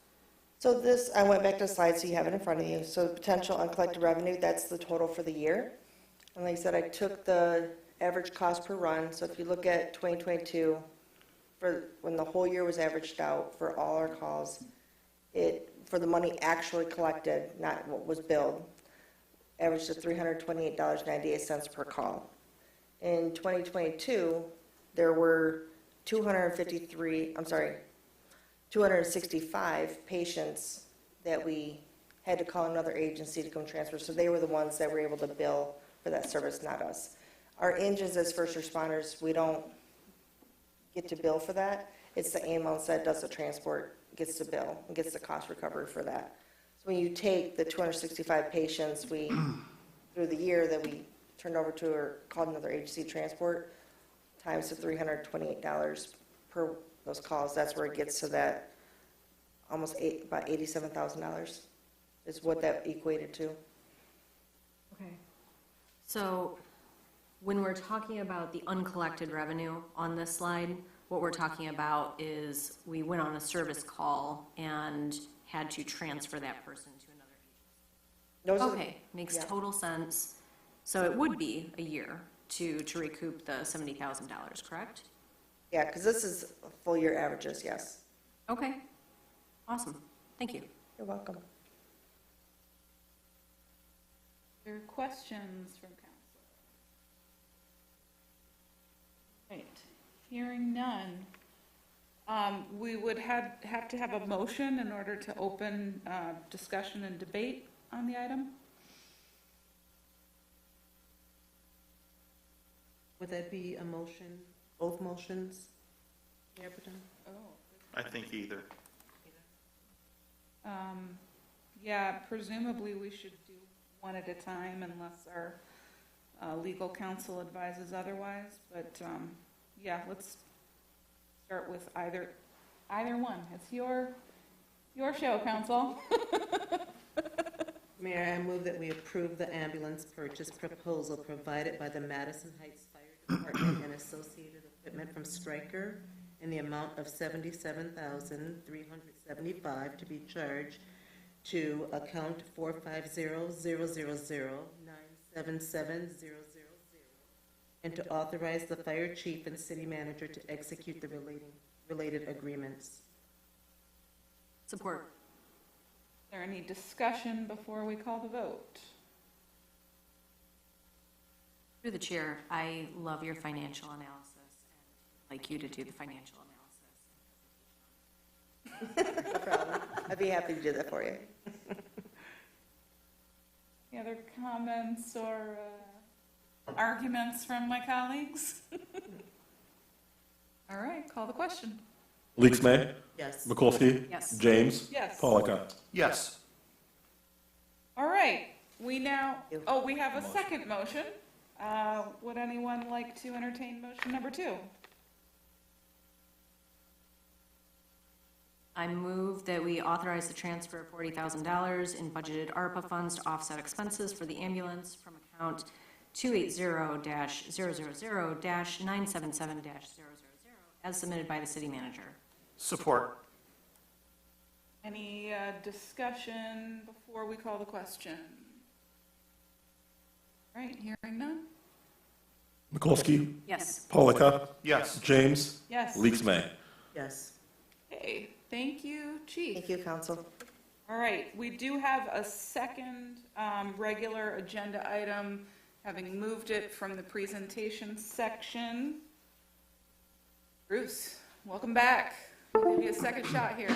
Speaker 11: So this, I went back to the slide so you have it in front of you. So potential uncollected revenue, that's the total for the year. And like I said, I took the average cost per run. So if you look at 2022, for when the whole year was averaged out for all our calls, for the money actually collected, not what was billed, averaged at $328.98 per call. In 2022, there were 265 patients that we had to call another agency to come transfer, so they were the ones that were able to bill for that service, not us. Our engines as first responders, we don't get to bill for that. It's the ambulance that does the transport, gets the bill, and gets the cost recovery for that. So when you take the 265 patients through the year that we turned over to or called another agency transport, times the $328 per those calls, that's where it gets to that about $87,000 is what that equated to.
Speaker 10: Okay. So when we're talking about the uncollected revenue on this slide, what we're talking about is we went on a service call and had to transfer that person to another agency. Okay, makes total sense. So it would be a year to recoup the $70,000, correct?
Speaker 11: Yeah, because this is full year averages, yes.
Speaker 10: Okay, awesome. Thank you.
Speaker 11: You're welcome.
Speaker 1: Are there questions from council? Right, hearing none. We would have to have a motion in order to open discussion and debate on the item.
Speaker 4: Would that be a motion, both motions? Mayor Pro Tem?
Speaker 2: I think either.
Speaker 1: Yeah, presumably we should do one at a time unless our legal counsel advises otherwise, but yeah, let's start with either one. It's your show, council.
Speaker 4: Mayor, I move that we approve the ambulance purchase proposal provided by the Madison Heights Fire Department and associated equipment from Stryker in the amount of $77,375 to be charged to account 450-000-977000 and to authorize the fire chief and city manager to execute the related agreements.
Speaker 10: Support.
Speaker 1: Is there any discussion before we call the vote?
Speaker 10: Through the chair, I love your financial analysis and I'd like you to do the financial analysis.
Speaker 11: No problem. I'd be happy to do that for you.
Speaker 1: Any other comments or arguments from my colleagues? All right, call the question.
Speaker 3: Leaks May,
Speaker 4: Yes.
Speaker 3: Mikulski,
Speaker 10: Yes.
Speaker 3: James,
Speaker 1: Yes.
Speaker 3: Polika.
Speaker 2: Yes.
Speaker 1: All right, we now, we have a second motion. Would anyone like to entertain motion number 2?
Speaker 10: I move that we authorize the transfer of $40,000 in budgeted ARPA funds to offset expenses for the ambulance from account 280-000-977-000 as submitted by the city manager.
Speaker 2: Support.
Speaker 1: Any discussion before we call the question? All right, hearing none?
Speaker 3: Mikulski,
Speaker 10: Yes.
Speaker 3: Polika,
Speaker 2: Yes.
Speaker 3: James,
Speaker 1: Yes.
Speaker 3: Leaks May.
Speaker 4: Yes.
Speaker 1: Okay, thank you, Chief.
Speaker 11: Thank you, council.
Speaker 1: All right, we do have a second regular agenda item, having moved it from the presentation section. Bruce, welcome back. We'll give you a second shot here.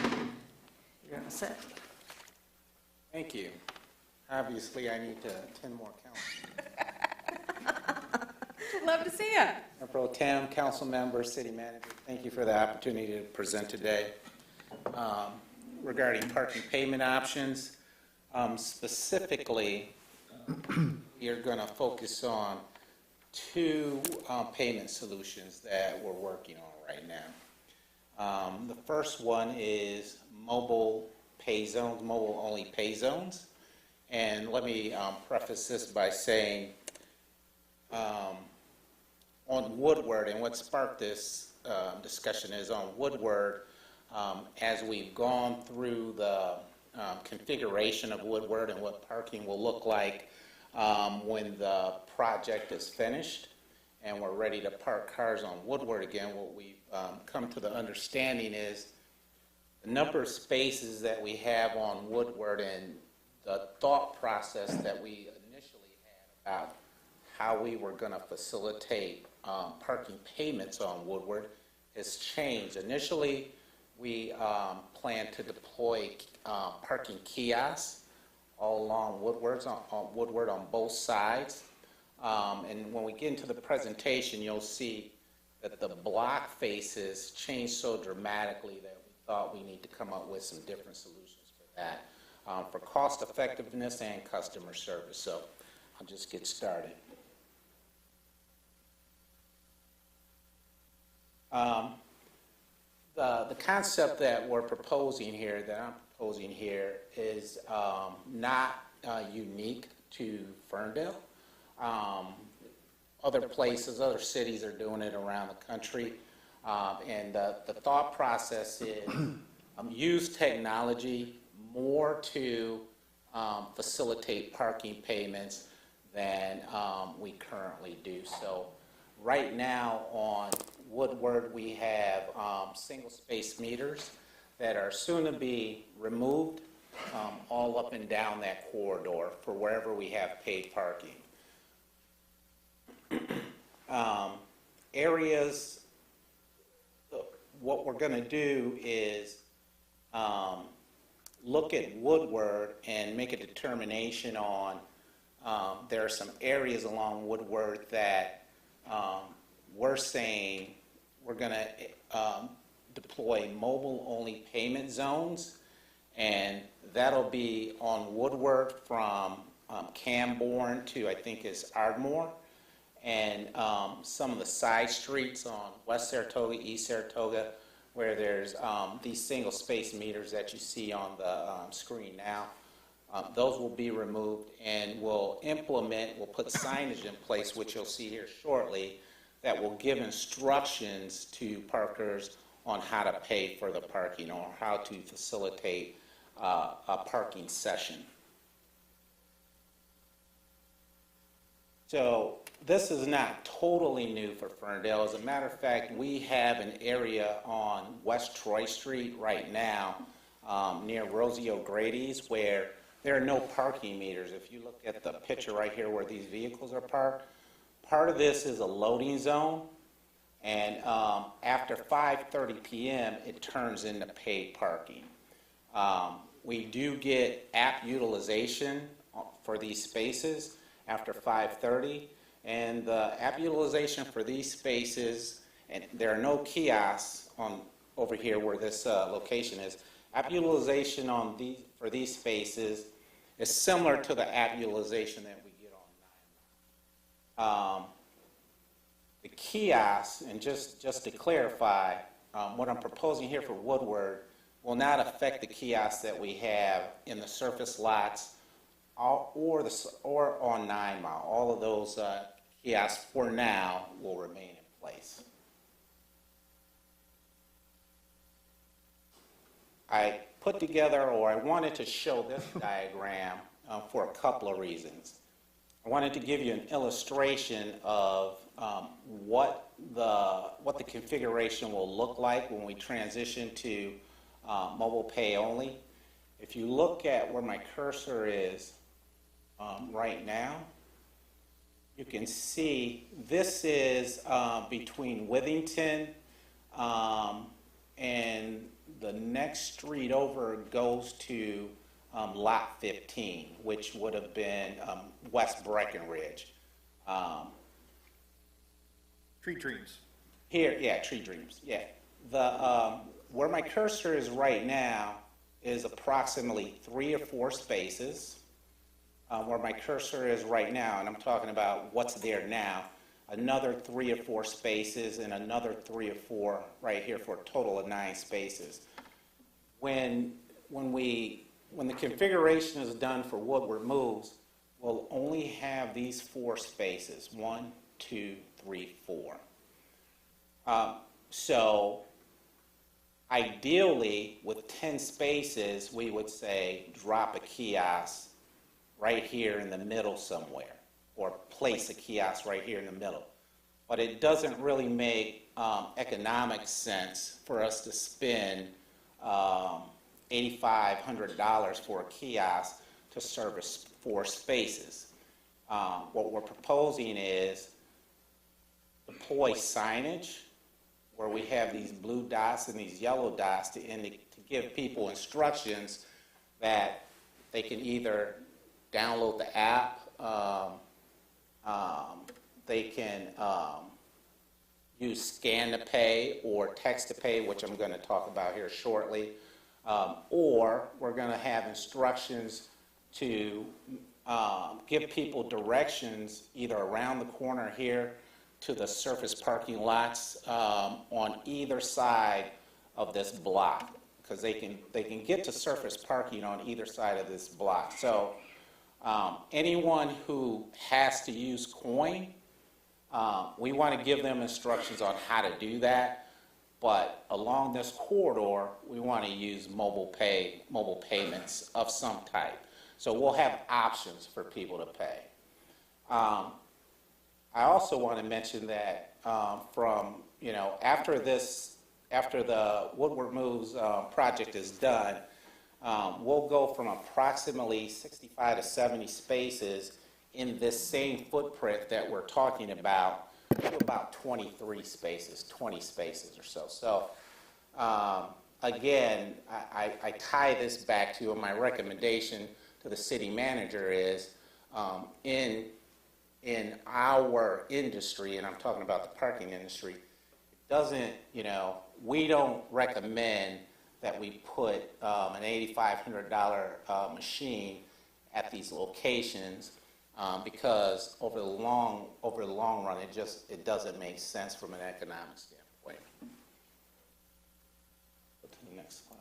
Speaker 11: You're all set.
Speaker 5: Thank you. Obviously, I need to attend more council.
Speaker 1: Love to see you.
Speaker 5: Mayor Pro Tem, council members, city manager, thank you for the opportunity to present today. Regarding parking payment options, specifically, you're going to focus on 2 payment solutions that we're working on right now. The first one is mobile pay zones, mobile-only pay zones. And let me preface this by saying, on Woodward, and what sparked this discussion is on Woodward, as we've gone through the configuration of Woodward and what parking will look like when the project is finished and we're ready to park cars on Woodward again, what we've come to the understanding is the number of spaces that we have on Woodward and the thought process that we initially about how we were going to facilitate parking payments on Woodward has changed. Initially, we planned to deploy parking kiosks all along Woodward on both sides. And when we get into the presentation, you'll see that the block faces changed so dramatically that we thought we need to come up with some different solutions for that, for cost effectiveness and customer service. So I'll just get started. The concept that we're proposing here, that I'm proposing here, is not unique to Ferndale. Other places, other cities are doing it around the country. And the thought process is use technology more to facilitate parking payments than we currently do. So right now on Woodward, we have single space meters that are soon to be removed all up and down that corridor for wherever we have paid parking. Areas, what we're going to do is look at Woodward and make a determination on, there are some areas along Woodward that we're saying we're going to deploy mobile-only payment zones, and that'll be on Woodward from Camborne to, I think, is Ardmore, and some of the side streets on West Saratoga, East Saratoga, where there's these single-space meters that you see on the screen now. Those will be removed, and we'll put signage in place, which you'll see here shortly, that will give instructions to parkers on how to pay for the parking or how to facilitate a parking session. So this is not totally new for Ferndale. As a matter of fact, we have an area on West Troy Street right now near Rosie O'Grady's where there are no parking meters. If you look at the picture right here where these vehicles are parked, part of this is a loading zone, and after 5:30 p.m. it turns into paid parking. We do get app utilization for these spaces after 5:30, and the app utilization for these spaces, and there are no kiosks over here where this location is. App utilization for these spaces is similar to the app utilization that we get on 9 Mile. The kiosks, and just to clarify, what I'm proposing here for Woodward will not affect the kiosks that we have in the surface lots or on 9 Mile. All of those kiosks for now will remain in place. I put together, or I wanted to show this diagram for a couple of reasons. I wanted to give you an illustration of what the configuration will look like when we transition to mobile pay only. If you look at where my cursor is right now, you can see this is between Withington and the next street over goes to Lot 15, which would have been West Breckenridge.
Speaker 2: Tree Dreams.
Speaker 5: Here, yeah, Tree Dreams, yeah. Where my cursor is right now is approximately 3 or 4 spaces. Where my cursor is right now, and I'm talking about what's there now, another 3 or 4 spaces and another 3 or 4 right here for a total of 9 spaces. When the configuration is done for Woodward Moves, we'll only have these 4 spaces, 1, 2, 3, 4. So ideally, with 10 spaces, we would say drop a kiosk right here in the middle somewhere, or place a kiosk right here in the middle. But it doesn't really make economic sense for us to spend $8,500 for a kiosk to service 4 spaces. What we're proposing is deploy signage where we have these blue dots and these yellow dots to give people instructions that they can either download the app, they can use scan to pay or text to pay, which I'm going to talk about here shortly, or we're going to have instructions to give people directions either around the corner here to the surface parking lots on either side of this block, because they can get to surface parking on either side of this block. So anyone who has to use coin, we want to give them instructions on how to do that, but along this corridor, we want to use mobile payments of some type. So we'll have options for people to pay. I also want to mention that after the Woodward Moves project is done, we'll go from approximately 65 to 70 spaces in this same footprint that we're talking about to about 23 spaces, 20 spaces or so. So again, I tie this back to my recommendation to the city manager is in our industry, and I'm talking about the parking industry, it doesn't, we don't recommend that we put an $8,500 machine at these locations because over the long run, it doesn't make sense from an economic standpoint. Go to the next slide.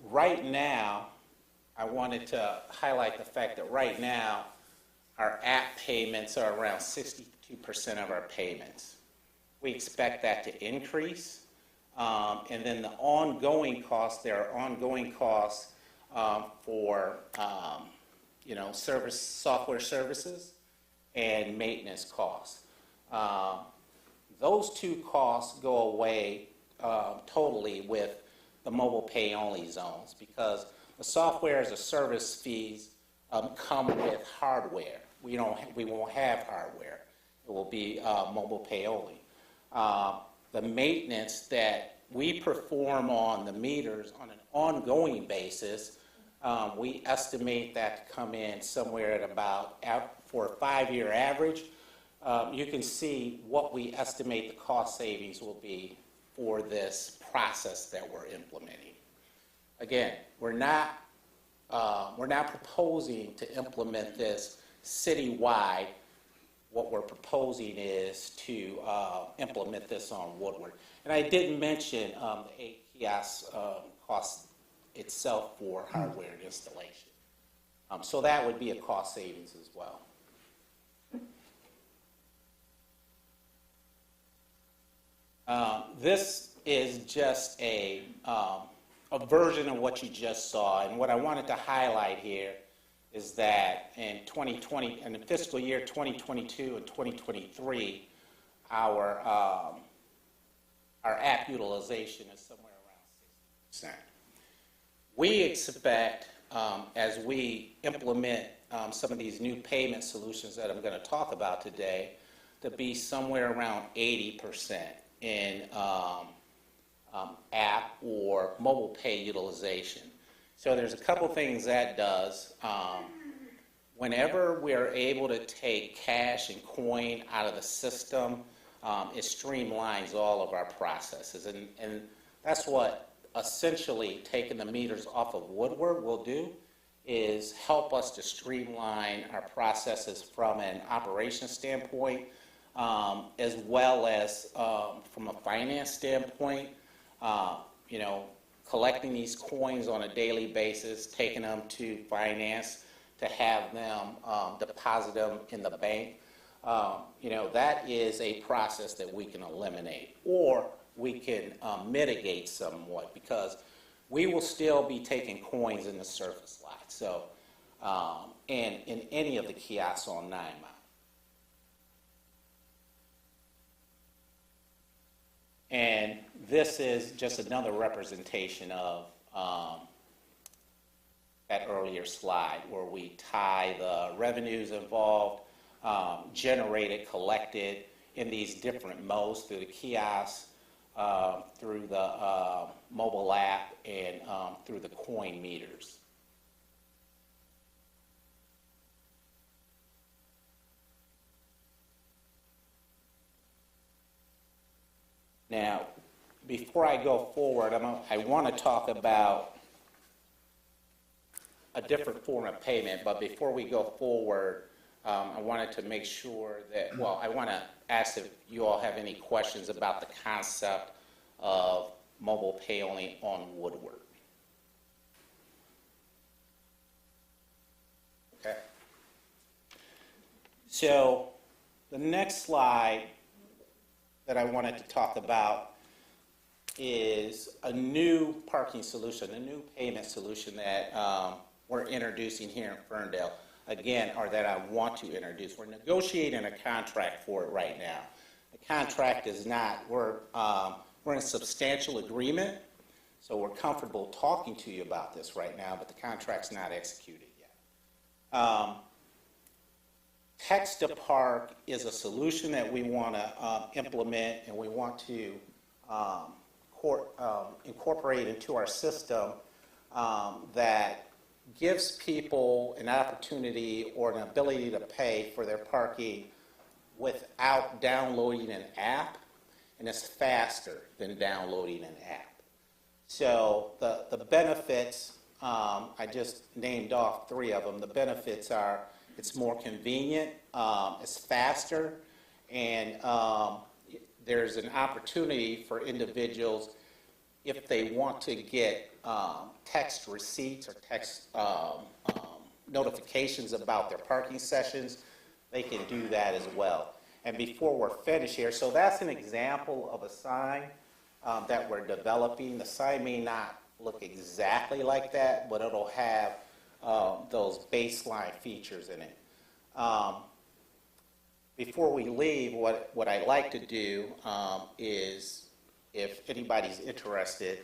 Speaker 5: Right now, I wanted to highlight the fact that right now, our app payments are around 62% of our payments. We expect that to increase. And then the ongoing costs, there are ongoing costs for software services and maintenance costs. Those two costs go away totally with the mobile pay only zones because the software as a service fees come with hardware. We won't have hardware. It will be mobile pay only. The maintenance that we perform on the meters on an ongoing basis, we estimate that to come in somewhere at about, for a 5-year average, you can see what we estimate the cost savings will be for this process that we're implementing. Again, we're not proposing to implement this citywide. What we're proposing is to implement this on Woodward. And I didn't mention the 8 kiosks cost itself for hardware and installation. So that would be a cost savings as well. This is just a version of what you just saw. And what I wanted to highlight here is that in 2020, in the fiscal year 2022 and 2023, our app utilization is somewhere around 60%. We expect, as we implement some of these new payment solutions that I'm going to talk about today, to be somewhere around 80% in app or mobile pay utilization. So there's a couple things that does. Whenever we're able to take cash and coin out of the system, it streamlines all of our processes. And that's what essentially taking the meters off of Woodward will do, is help us to streamline our processes from an operations standpoint, as well as from a finance standpoint. Collecting these coins on a daily basis, taking them to finance to have them deposit them in the bank. That is a process that we can eliminate, or we can mitigate somewhat, because we will still be taking coins in the surface lot. So, and in any of the kiosks on 9 Mile. And this is just another representation of that earlier slide where we tie the revenues involved, generated, collected in these different modes through the kiosks, through the mobile app, and through the coin meters. Now, before I go forward, I want to talk about a different form of payment, but before we go forward, I wanted to make sure that, well, I want to ask if you all have any questions about the concept of mobile pay only on Woodward. Okay. So the next slide that I wanted to talk about is a new parking solution, a new payment solution that we're introducing here in Ferndale. Again, or that I want to introduce. We're negotiating a contract for it right now. The contract is not, we're in a substantial agreement, so we're comfortable talking to you about this right now, but the contract's not executed yet. Text to Park is a solution that we want to implement, and we want to incorporate into our system that gives people an opportunity or an ability to pay for their parking without downloading an app, and it's faster than downloading an app. So the benefits, I just named off 3 of them. The benefits are it's more convenient, it's faster, and there's an opportunity for individuals if they want to get text receipts or text notifications about their parking sessions, they can do that as well. And before we're finished here, so that's an example of a sign that we're developing. The sign may not look exactly like that, but it'll have those baseline features in it. Before we leave, what I'd like to do is, if anybody's interested,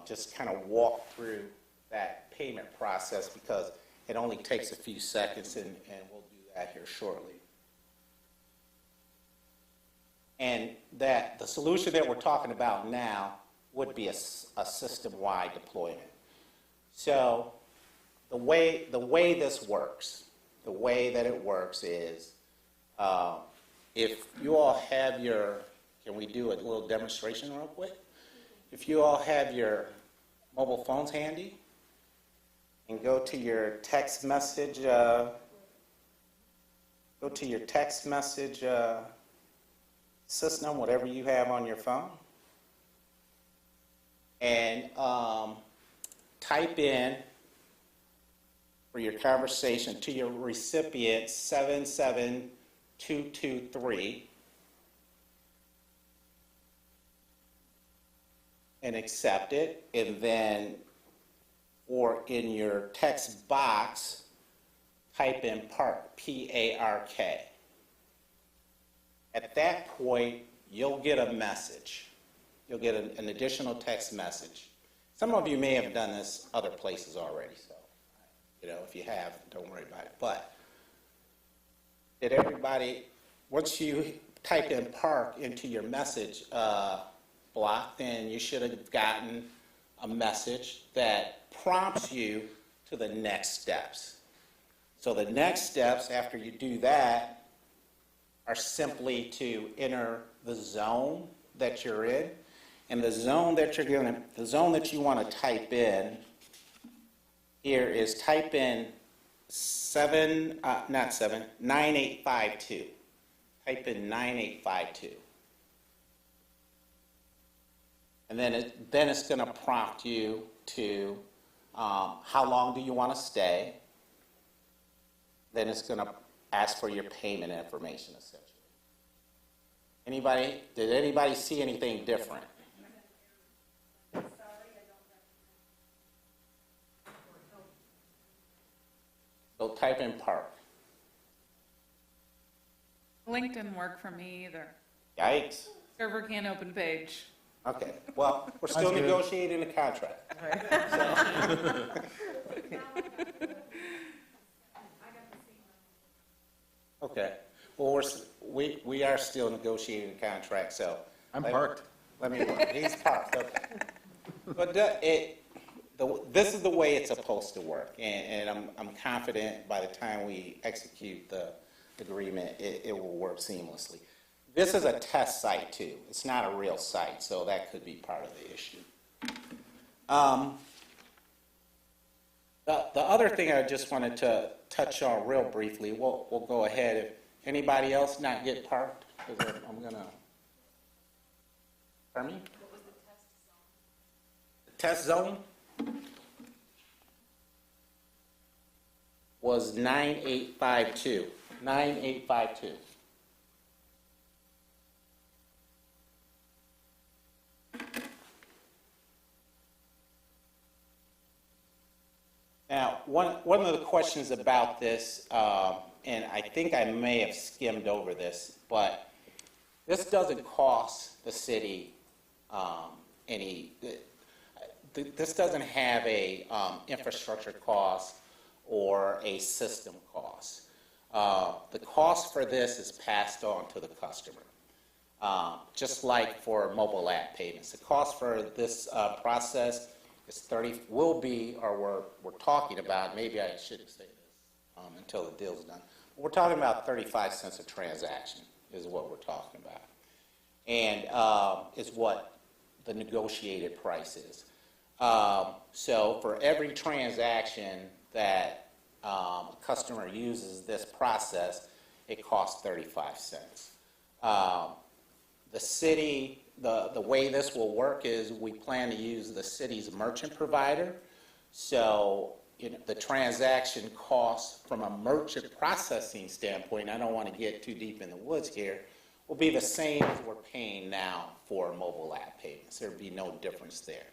Speaker 5: just kind of walk through that payment process, because it only takes a few seconds, and we'll do that here shortly. And that the solution that we're talking about now would be a system-wide deployment. So the way this works, the way that it works is, if you all have your, can we do a little demonstration real quick? If you all have your mobile phones handy, and go to your text message, system, whatever you have on your phone, and type in for your conversation to your recipient 77223 and accept it, and then, or in your text box, type in PARK, P-A-R-K. At that point, you'll get a message. You'll get an additional text message. Some of you may have done this other places already, so, if you have, don't worry about it. But did everybody, once you type in PARK into your message block, then you should have gotten a message that prompts you to the next steps. So the next steps after you do that are simply to enter the zone that you're in, and the zone that you want to type in here is type in 9852. Type in 9852. And then it's going to prompt you to how long do you want to stay. Then it's going to ask for your payment information, essentially. Did anybody see anything different? So type in PARK.
Speaker 1: Link didn't work for me either.
Speaker 5: Yikes.
Speaker 1: Server can't open page.
Speaker 5: Okay, well, we're still negotiating the contract. Okay. Well, we are still negotiating the contract, so.
Speaker 3: I'm parked.
Speaker 5: Let me, he's parked, okay. But this is the way it's supposed to work, and I'm confident by the time we execute the agreement, it will work seamlessly. This is a test site too. It's not a real site, so that could be part of the issue. The other thing I just wanted to touch on real briefly, we'll go ahead. If anybody else not get parked, because I'm gonna. Pardon me? What was the test zone? The test zone was 9852. 9852. Now, one of the questions about this, and I think I may have skimmed over this, but this doesn't cost the city any. This doesn't have a infrastructure cost or a system cost. The cost for this is passed on to the customer, just like for mobile app payments. The cost for this process is we're talking about, maybe I shouldn't say this until the deal's done. We're talking about 35 cents a transaction is what we're talking about, and is what the negotiated price is. So for every transaction that a customer uses this process, it costs 35 cents. The city, the way this will work is we plan to use the city's merchant provider. So the transaction cost from a merchant processing standpoint, I don't want to get too deep in the woods here, will be the same as we're paying now for mobile app payments. There'd be no difference there.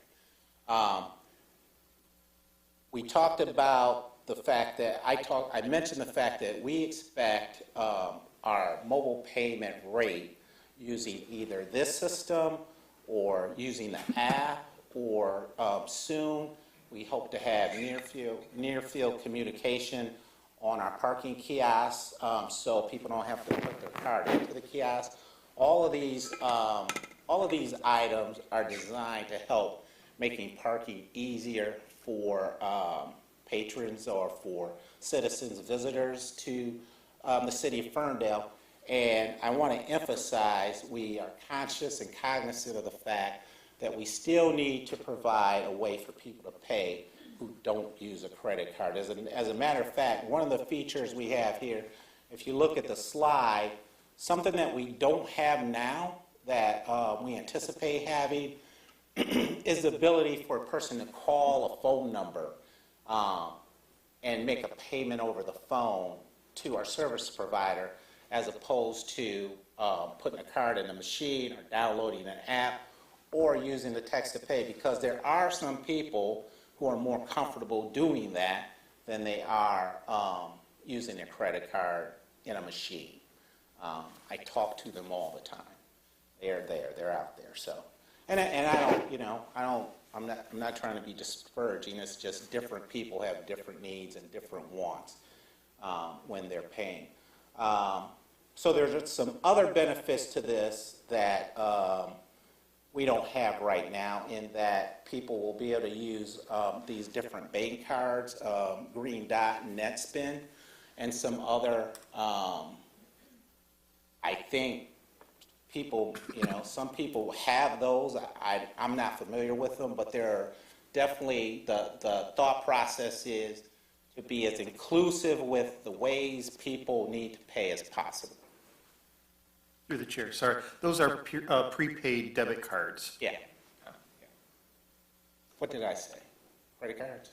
Speaker 5: We talked about the fact that I mentioned the fact that we expect our mobile payment rate using either this system or using the app, or soon we hope to have near field communication on our parking kiosks, so people don't have to put their card into the kiosk. All of these items are designed to help making parking easier for patrons or for citizens, visitors to the city of Ferndale. And I want to emphasize we are conscious and cognizant of the fact that we still need to provide a way for people to pay who don't use a credit card. As a matter of fact, one of the features we have here, if you look at the slide, something that we don't have now that we anticipate having is the ability for a person to call a phone number and make a payment over the phone to our service provider, as opposed to putting a card in a machine or downloading an app or using the text to pay, because there are some people who are more comfortable doing that than they are using their credit card in a machine. I talk to them all the time. They're there, they're out there. So, and I'm not trying to be discouraging. It's just different people have different needs and different wants when they're paying. So there's some other benefits to this that we don't have right now, in that people will be able to use these different bank cards, Green Dot and NetSpend, and some other, I think people, some people have those. I'm not familiar with them, but they're definitely, the thought process is to be as inclusive with the ways people need to pay as possible.
Speaker 2: Through the chair, sorry. Those are prepaid debit cards.
Speaker 5: Yeah. What did I say? Credit cards?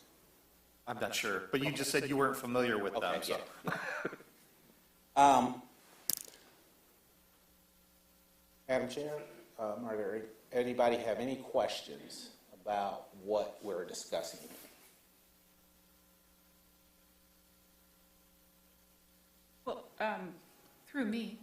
Speaker 2: I'm not sure, but you just said you weren't familiar with them.
Speaker 5: Okay,
Speaker 2: So.
Speaker 5: yeah. Madam Chair, are there anybody have any questions about what we're discussing?
Speaker 1: Well, through me.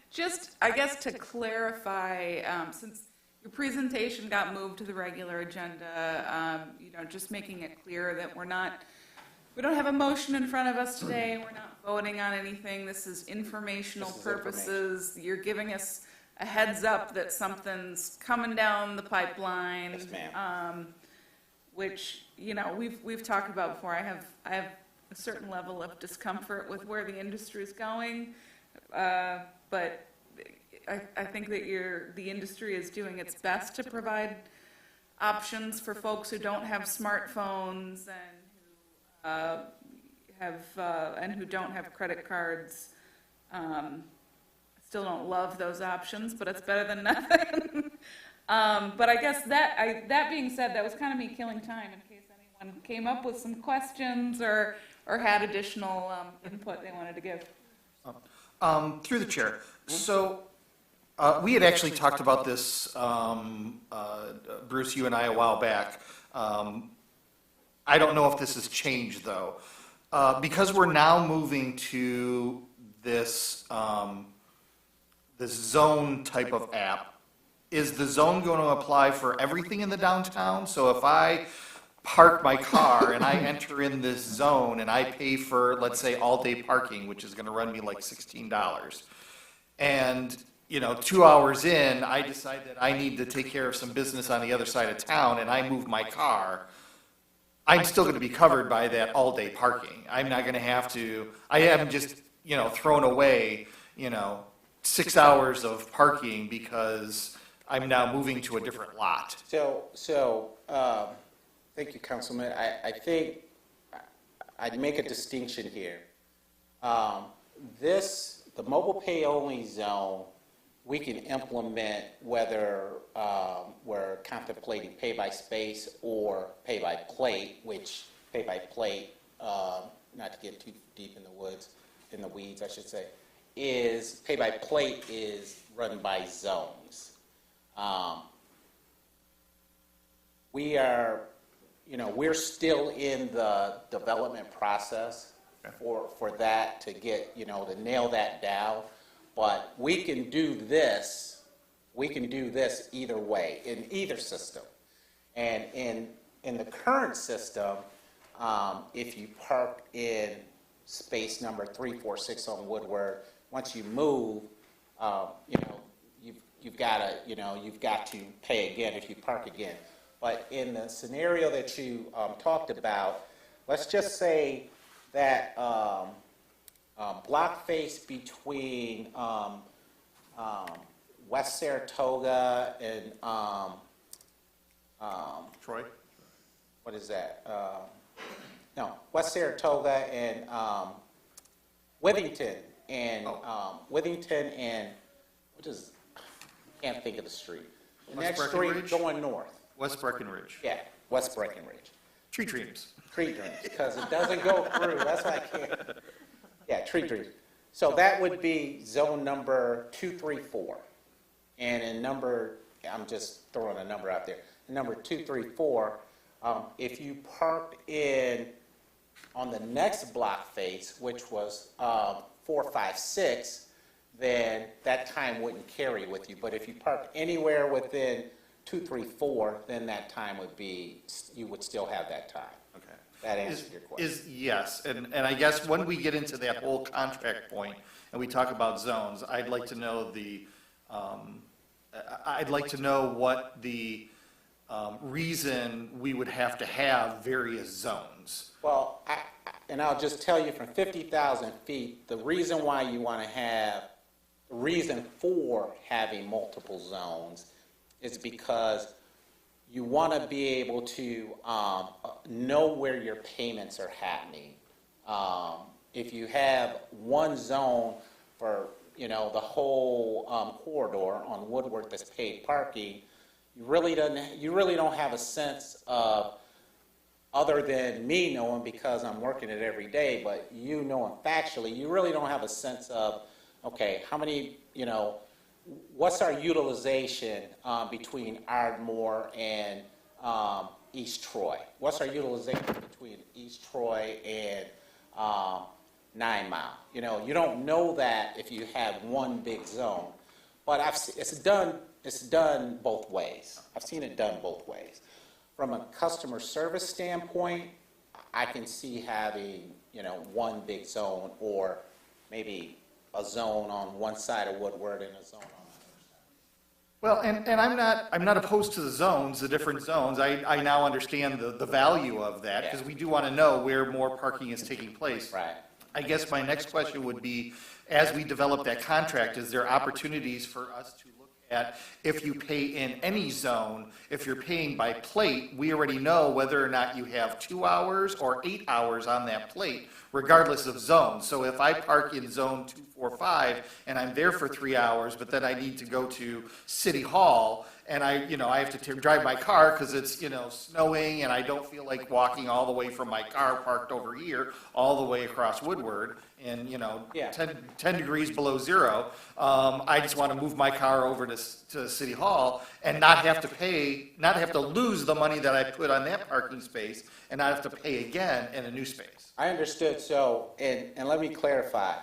Speaker 1: Just, I guess, to clarify, since your presentation got moved to the regular agenda, just making it clear that we don't have a motion in front of us today, we're not voting on anything, this is informational
Speaker 5: This is
Speaker 1: purposes. You're giving us a heads up that something's coming down the pipeline.
Speaker 5: Yes, ma'am.
Speaker 1: Which, we've talked about before. I have a certain level of discomfort with where the industry is going, but I think that the industry is doing its best to provide options for folks who don't have smartphones and who don't have credit cards. Still don't love those options, but it's better than nothing. But I guess that being said, that was kind of me killing time in case anyone came up with some questions or had additional input they wanted to give.
Speaker 2: Through the chair. So we had actually talked about this, Bruce, you and I, a while back. I don't know if this has changed, though. Because we're now moving to this zone type of app, is the zone going to apply for everything in the downtown? So if I park my car and I enter in this zone and I pay for, let's say, all-day parking, which is going to run me like $16, and 2 hours in, I decide that I need to take care of some business on the other side of town and I move my car, I'm still going to be covered by that all-day parking. I'm not going to have to, I haven't just, thrown away, 6 hours of parking because I'm now moving to a different lot.
Speaker 5: Thank you, Councilman. I think I'd make a distinction here. The mobile pay only zone, we can implement whether we're contemplating pay by space or pay by plate, which pay by plate, not to get too deep in the weeds, I should say, is pay by plate is run by zones. We're still in the development process for that to get, to nail that down. But we can do this either way, in either system. And in the current system, if you park in space number 346 on Woodward, once you move, you've got to pay again if you park again. But in the scenario that you talked about, let's just say that block face between West Saratoga and
Speaker 2: Troy?
Speaker 5: What is that? West Saratoga and Withington and Withington and can't think of the street. The
Speaker 2: West
Speaker 5: next street
Speaker 2: Breckenridge?
Speaker 5: going north.
Speaker 2: West Breckenridge.
Speaker 5: Yeah, West Breckenridge.
Speaker 2: Tree Dreams.
Speaker 5: Tree Dreams, because it doesn't go through. That's why I can't. Yeah, Tree Dreams. So that would be zone number 234. And in number, I'm just throwing a number out there. In number 234, if you parked on the next block face, which was 456, then that time wouldn't carry with you. But if you parked anywhere within 234, then that time you would still have that time.
Speaker 2: Okay.
Speaker 5: That answers your question.
Speaker 2: Yes, and I guess when we get into that whole contract point and we talk about zones, I'd like to know what the reason we would have to have various zones.
Speaker 5: Well, I'll just tell you from 50,000 feet, the reason for having multiple zones is because you want to be able to know where your payments are happening. If you have one zone for the whole corridor on Woodward that's paid parking, you really don't have a sense of, other than me knowing because I'm working it every day, but you knowing factually, you really don't have a sense of, okay, how many, what's our utilization between Ardmore and East Troy? What's our utilization between East Troy and 9 Mile? You don't know that if you have one big zone. But it's done it's done both ways. I've seen it done both ways. From a customer service standpoint, I can see having, one big zone, or maybe a zone on one side of Woodward and a zone on the other side.
Speaker 2: Well, and I'm not opposed to the zones, the different zones. I now understand the value of that, because we do want to know where more parking is taking place.
Speaker 5: Right.
Speaker 2: I guess my next question would be, as we develop that contract, is there opportunities for us to look at if you pay in any zone, if you're paying by plate, we already know whether or not you have 2 hours or 8 hours on that plate, regardless of zone. So if I park in zone 245 and I'm there for 3 hours, but then I need to go to City Hall, and I have to drive my car because it's, snowing, and I don't feel like walking all the way from my car parked over here all the way across Woodward, and, 10 degrees below zero. I just want to move my car over to City Hall and not have to lose the money that I put on that parking space, and not have to pay again in a new space.
Speaker 5: I understood. So, and let me clarify.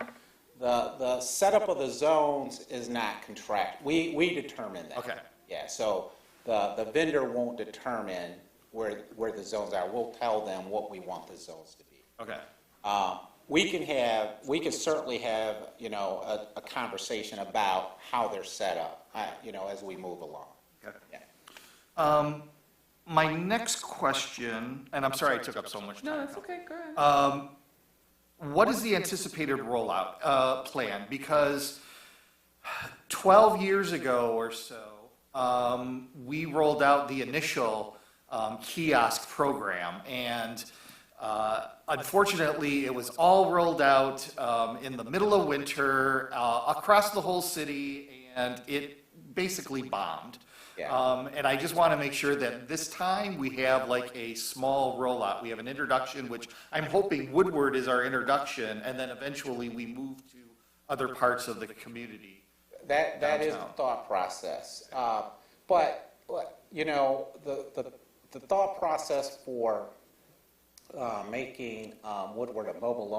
Speaker 5: The setup of the zones is not contract. We determine that.
Speaker 2: Okay.
Speaker 5: Yeah, so the vendor won't determine where the zones are. We'll tell them what we want the zones to be.
Speaker 2: Okay.
Speaker 5: We can certainly have, a conversation about how they're set up, as we move along.
Speaker 2: Okay.
Speaker 5: Yeah.
Speaker 2: My next question, and I'm sorry I took up so much time.
Speaker 1: No, that's okay, go ahead.
Speaker 2: What is the anticipated rollout plan? Because 12 years ago or so, we rolled out the initial kiosk program, and unfortunately, it was all rolled out in the middle of winter across the whole city, and it basically bombed.
Speaker 5: Yeah.
Speaker 2: And I just want to make sure that this time we have like a small rollout. We have an introduction, which I'm hoping Woodward is our introduction, and then eventually we move to other parts of the community.
Speaker 5: That is the
Speaker 2: downtown.
Speaker 5: thought process. But the thought process for making Woodward a mobile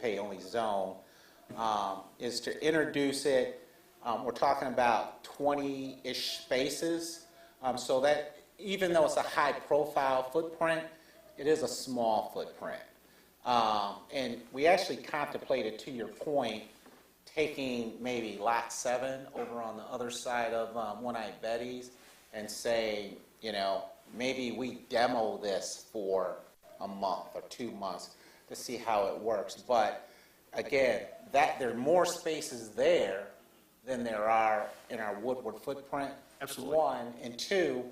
Speaker 5: pay only zone is to introduce it. We're talking about 20-ish spaces, so that even though it's a high-profile footprint, it is a small footprint. And we actually contemplated, to your point, taking maybe lot 7 over on the other side of One-Eyed Betty's and say, maybe we demo this for a month or 2 months to see how it works. But again, there are more spaces there than there are in our Woodward footprint.
Speaker 2: Absolutely.
Speaker 5: 1, and 2,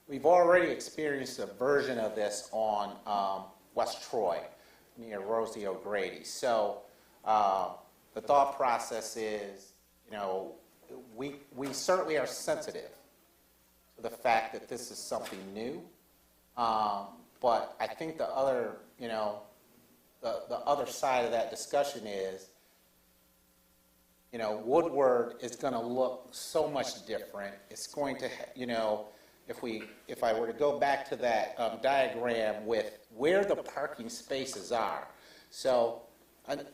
Speaker 5: we've already experienced a version of this on West Troy near Rosie O'Grady. So the thought process is, we certainly are sensitive to the fact that this is something new, but I think the other, the other side of that discussion is, Woodward is going to look so much different. It's going to, if I were to go back to that diagram with where the parking spaces are. So, and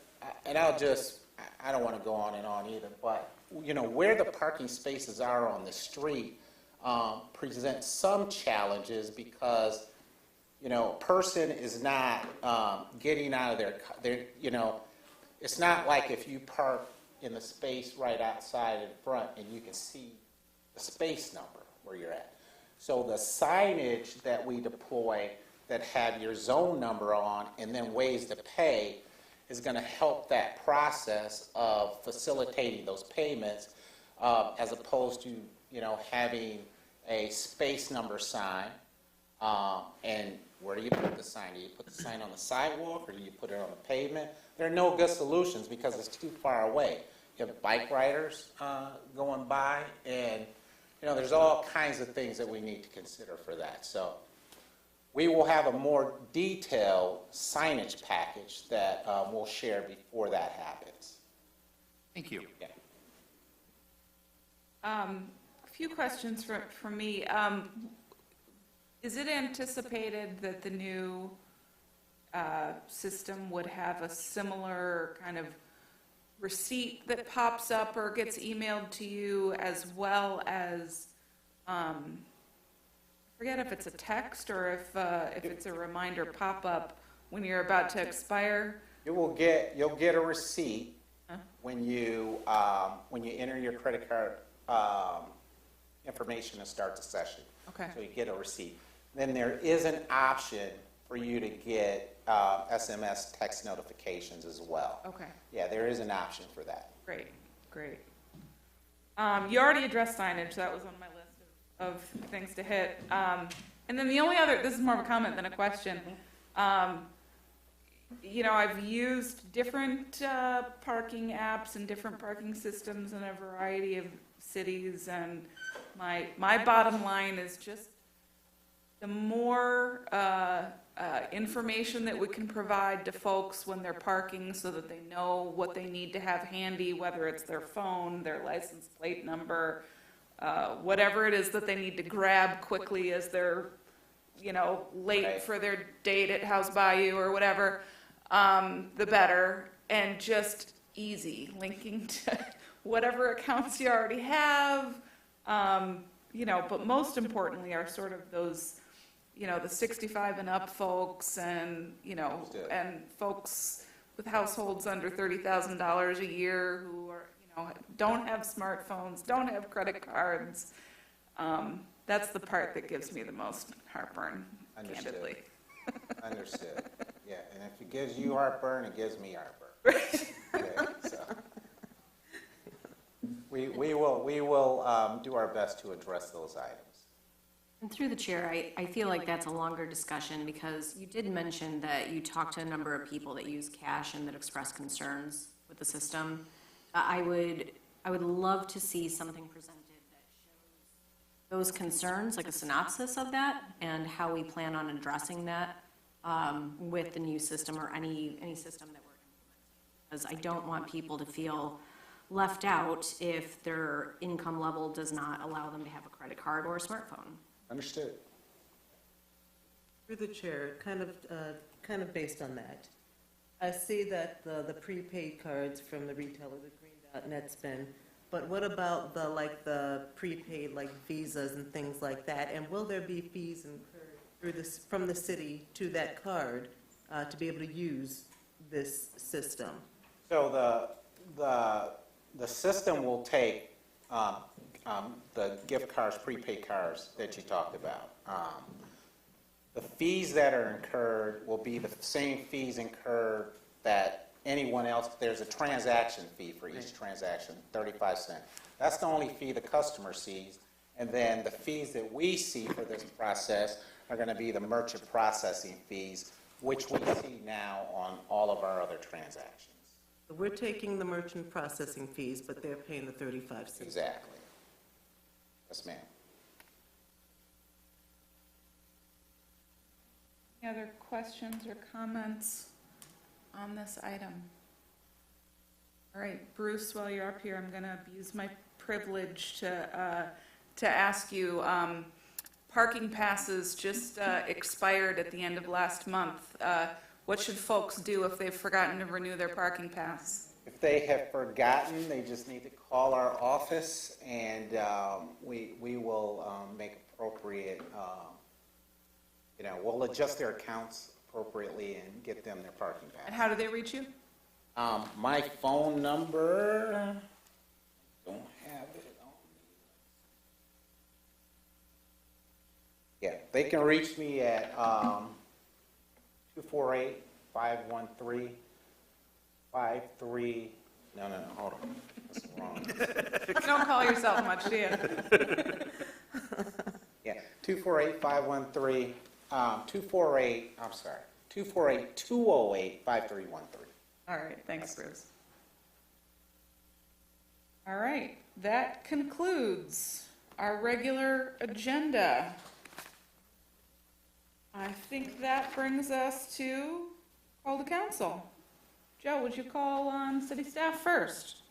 Speaker 5: I don't want to go on and on either, but, where the parking spaces are on the street present some challenges because, a person is not getting out of their, it's not like if you park in the space right outside in front and you can see the space number where you're at. So the signage that we deploy that have your zone number on and then ways to pay is going to help that process of facilitating those payments as opposed to, having a space number sign. And where do you put the sign? Do you put the sign on the sidewalk or do you put it on the pavement? There are no good solutions because it's too far away. You have bike riders going by, and there's all kinds of things that we need to consider for that. So we will have a more detailed signage package that we'll share before that happens.
Speaker 2: Thank you.
Speaker 5: Yeah.
Speaker 1: A few questions from me. Is it anticipated that the new system would have a similar kind of receipt that pops up or gets emailed to you, as well as, I forget if it's a text or if it's a reminder pop-up when you're about to expire.
Speaker 5: You'll get a receipt when you enter your credit card information and start the session.
Speaker 1: Okay.
Speaker 5: So you get a receipt. Then there is an option for you to get SMS text notifications as well.
Speaker 1: Okay,
Speaker 5: Yeah, there is an option for that.
Speaker 1: great, great. You already addressed signage, that was on my list of things to hit. And then the only other, this is more of a comment than a question. You know, I've used different parking apps and different parking systems in a variety of cities, and my bottom line is just the more information that we can provide to folks when they're parking so that they know what they need to have handy, whether it's their phone, their license plate number, whatever it is that they need to grab quickly as they're, you know, late
Speaker 5: Right.
Speaker 1: for their date at House Bayou or whatever, the better, and just easy, linking to whatever accounts you already have, you know, but most importantly are sort of those, you know, the 65 and up folks, and, you know,
Speaker 5: Understood.
Speaker 1: and folks with households under $30,000 a year who are, you know, don't have smartphones, don't have credit cards. That's the part that gives me the most heartburn,
Speaker 5: Understood.
Speaker 1: candidly.
Speaker 5: Understood. Yeah, and if it gives you heartburn, it gives me heartburn. Okay, so. We will do our best to address those items.
Speaker 10: And through the chair, I feel like that's a longer discussion, because you did mention that you talked to a number of people that use cash and that express concerns with the system. I would love to see something presented that shows those concerns, like a synopsis of that, and how we plan on addressing that with the new system or any system that we're implementing. Because I don't want people to feel left out if their income level does not allow them to have a credit card or a smartphone.
Speaker 5: Understood.
Speaker 4: Through the chair, kind of based on that, I see that the prepaid cards from the retailer, the Green Dot Netspend, but what about the prepaid, like visas and things like that? And will there be fees incurred from the city to that card to be able to use this system?
Speaker 5: So the system will take the gift cards, prepaid cards that you talked about. The fees that are incurred will be the same fees incurred that anyone else. There's a transaction fee for each transaction, 35 cents. That's the only fee the customer sees. And then the fees that we see for this process are going to be the merchant processing fees, which we see now on all of our other transactions.
Speaker 4: We're taking the merchant processing fees, but they're paying the 35 cents.
Speaker 5: Exactly. Yes, ma'am.
Speaker 1: Any other questions or comments on this item? All right, Bruce, while you're up here, I'm going to abuse my privilege to ask you, parking passes just expired at the end of last month. What should folks do if they've forgotten to renew their parking pass?
Speaker 5: If they have forgotten, they just need to call our office, and we will make appropriate, we'll adjust their accounts appropriately and get them their parking
Speaker 1: And
Speaker 5: pass.
Speaker 1: how do they reach you?
Speaker 5: My phone number, don't have it on me. Yeah, they can reach me at 248-513-53. No, hold on. That's wrong.
Speaker 1: You don't call yourself much, do you?
Speaker 5: Yeah, 248-513, 248-208-5313.
Speaker 1: All right, thanks, Bruce. All right, that concludes our regular agenda. I think that brings us to call to council. Joe, would you call on city staff first?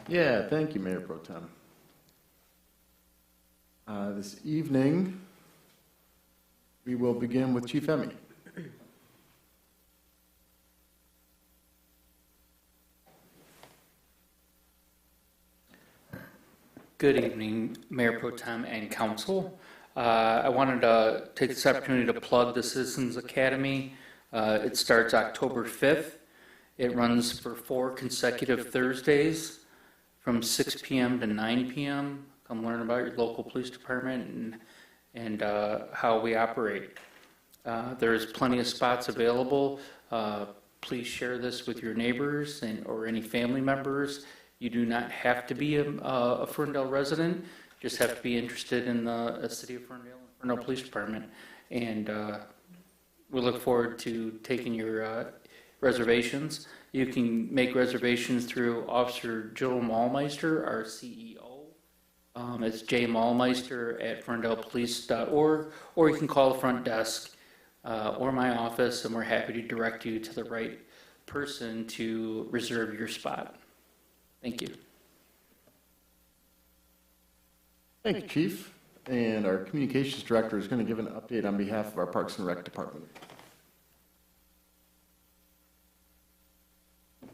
Speaker 3: Yeah, thank you, Mayor Pro Tem. This evening, we will begin with Chief Emmy.
Speaker 12: Good evening, Mayor Pro Tem and Council. I wanted to take this opportunity to plug the Citizens Academy. It starts October 5th. It runs for 4 consecutive Thursdays from 6 p.m. to 9 p.m. Come learn about your local police department and how we operate. There's plenty of spots available. Please share this with your neighbors or any family members. You do not have to be a Ferndale resident, just have to be interested in the city of Ferndale and Ferndale Police Department. And we look forward to taking your reservations. You can make reservations through Officer Joe Maulmeister, our CEO. It's jmaulmeister@ferndalepolice.org, or you can call the front desk or my office, and we're happy to direct you to the right person to reserve your spot. Thank you.
Speaker 3: Thank you, Chief. And our Communications Director is going to give an update on behalf of our Parks and Rec Department.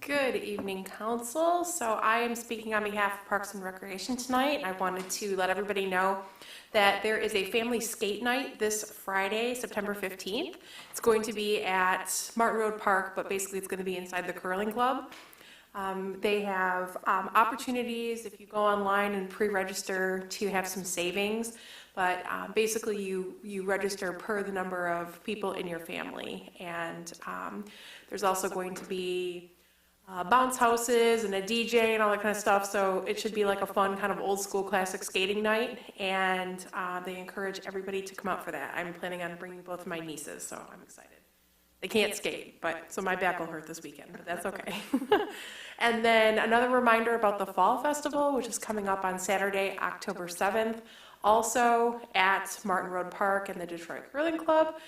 Speaker 13: Good evening, Council. So I am speaking on behalf of Parks and Recreation tonight. I wanted to let everybody know that there is a family skate night this Friday, September 15th. It's going to be at Martin Road Park, but basically it's going to be inside the curling club. They have opportunities if you go online and pre-register to have some savings, but basically you register per the number of people in your family. And there's also going to be bounce houses and a DJ and all that kind of stuff, so it should be like a fun kind of old school classic skating night, and they encourage everybody to come out for that. I'm planning on bringing both of my nieces, so I'm excited. They can't skate, so my back will hurt this weekend, but that's okay. And then another reminder about the Fall Festival, which is coming up on Saturday, October 7th, also at Martin Road Park and the Detroit Curling Club.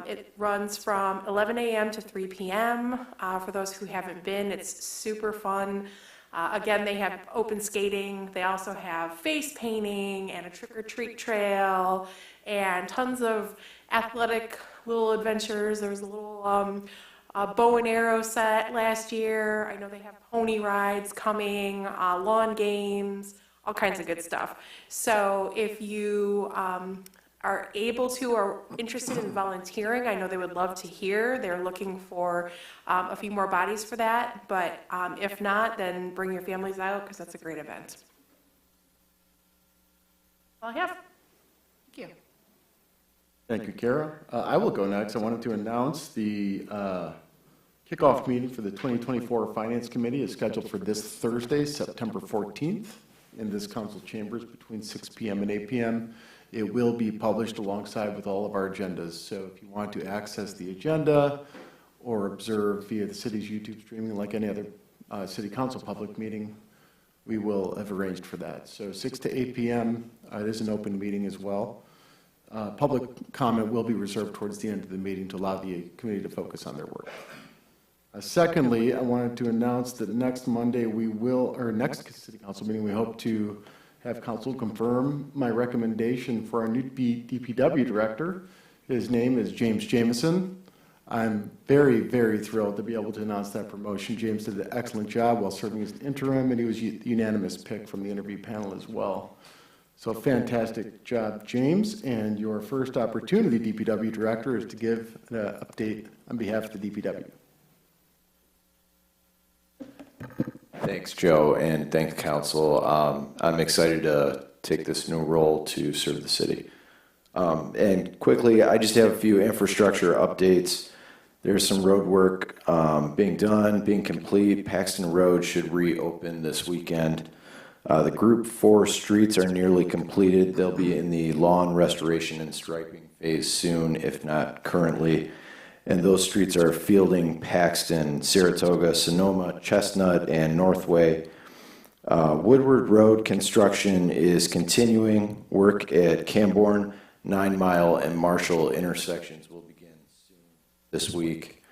Speaker 13: It runs from 11 a.m. to 3 p.m. For those who haven't been, it's super fun. Again, they have open skating. They also have face painting and a trick-or-treat trail and tons of athletic little adventures. There was a little bow and arrow set last year. I know they have pony rides coming, lawn games, all kinds of good stuff. So if you are able to or interested in volunteering, I know they would love to hear. They're looking for a few more bodies for that, but if not, then bring your families out because that's a great event. All I have. Thank you.
Speaker 3: Thank you, Kara. I will go next. I wanted to announce the kickoff meeting for the 2024 Finance Committee is scheduled for this Thursday, September 14th, in this council chambers between 6 p.m. and 8 p.m. It will be published alongside with all of our agendas. So if you want to access the agenda or observe via the city's YouTube streaming like any other city council public meeting, we will have arranged for that. So 6 to 8 p.m. It is an open meeting as well. Public comment will be reserved towards the end of the meeting to allow the committee to focus on their work. Secondly, I wanted to announce that next Monday next city council meeting, we hope to have council confirm my recommendation for our new DPW director. His name is James Jameson. I'm very, very thrilled to be able to announce that promotion. James did an excellent job while serving as an interim, and he was a unanimous pick from the interview panel as well. So fantastic job, James. And your first opportunity, DPW director, is to give an update on behalf of the DPW.
Speaker 14: Thanks, Joe, and thanks, Council. I'm excited to take this new role to serve the city. And quickly, I just have a few infrastructure updates. There's some road work being done, being complete. Paxton Road should reopen this weekend. The Group 4 streets are nearly completed. They'll be in the lawn restoration and striping phase soon, if not currently. And those streets are Fielding, Paxton, Saratoga, Sonoma, Chestnut, and Northway. Woodward Road construction is continuing. Work at Camborne, 9 Mile, and Marshall intersections will begin soon this week.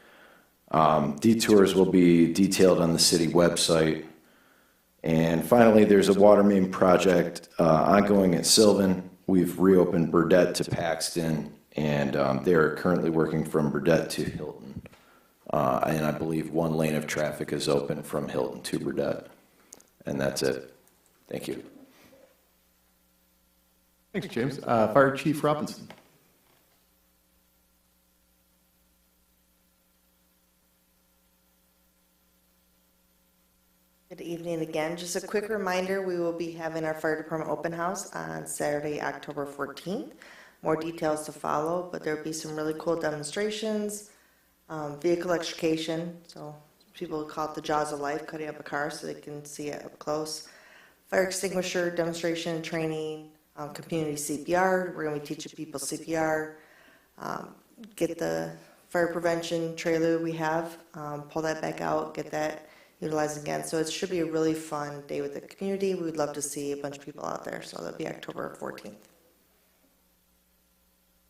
Speaker 14: Detours will be detailed on the city website. And finally, there's a water main project ongoing at Sylvan. We've reopened Burdett to Paxton, and they're currently working from Burdett to Hilton. And I believe 1 lane of traffic is open from Hilton to Burdett. And that's it. Thank you.
Speaker 3: Thanks, James. Fire Chief Robinson.
Speaker 11: Good evening again. Just a quick reminder, we will be having our fire department open house on Saturday, October 14th. More details to follow, but there'll be some really cool demonstrations, vehicle electrification, so people call it the jaws of life, cutting up a car so they can see it up close. Fire extinguisher demonstration, training, community CPR. We're going to be teaching people CPR. Get the fire prevention trailer we have, pull that back out, get that utilized again. So it should be a really fun day with the community. We would love to see a bunch of people out there. So that'll be October 14th.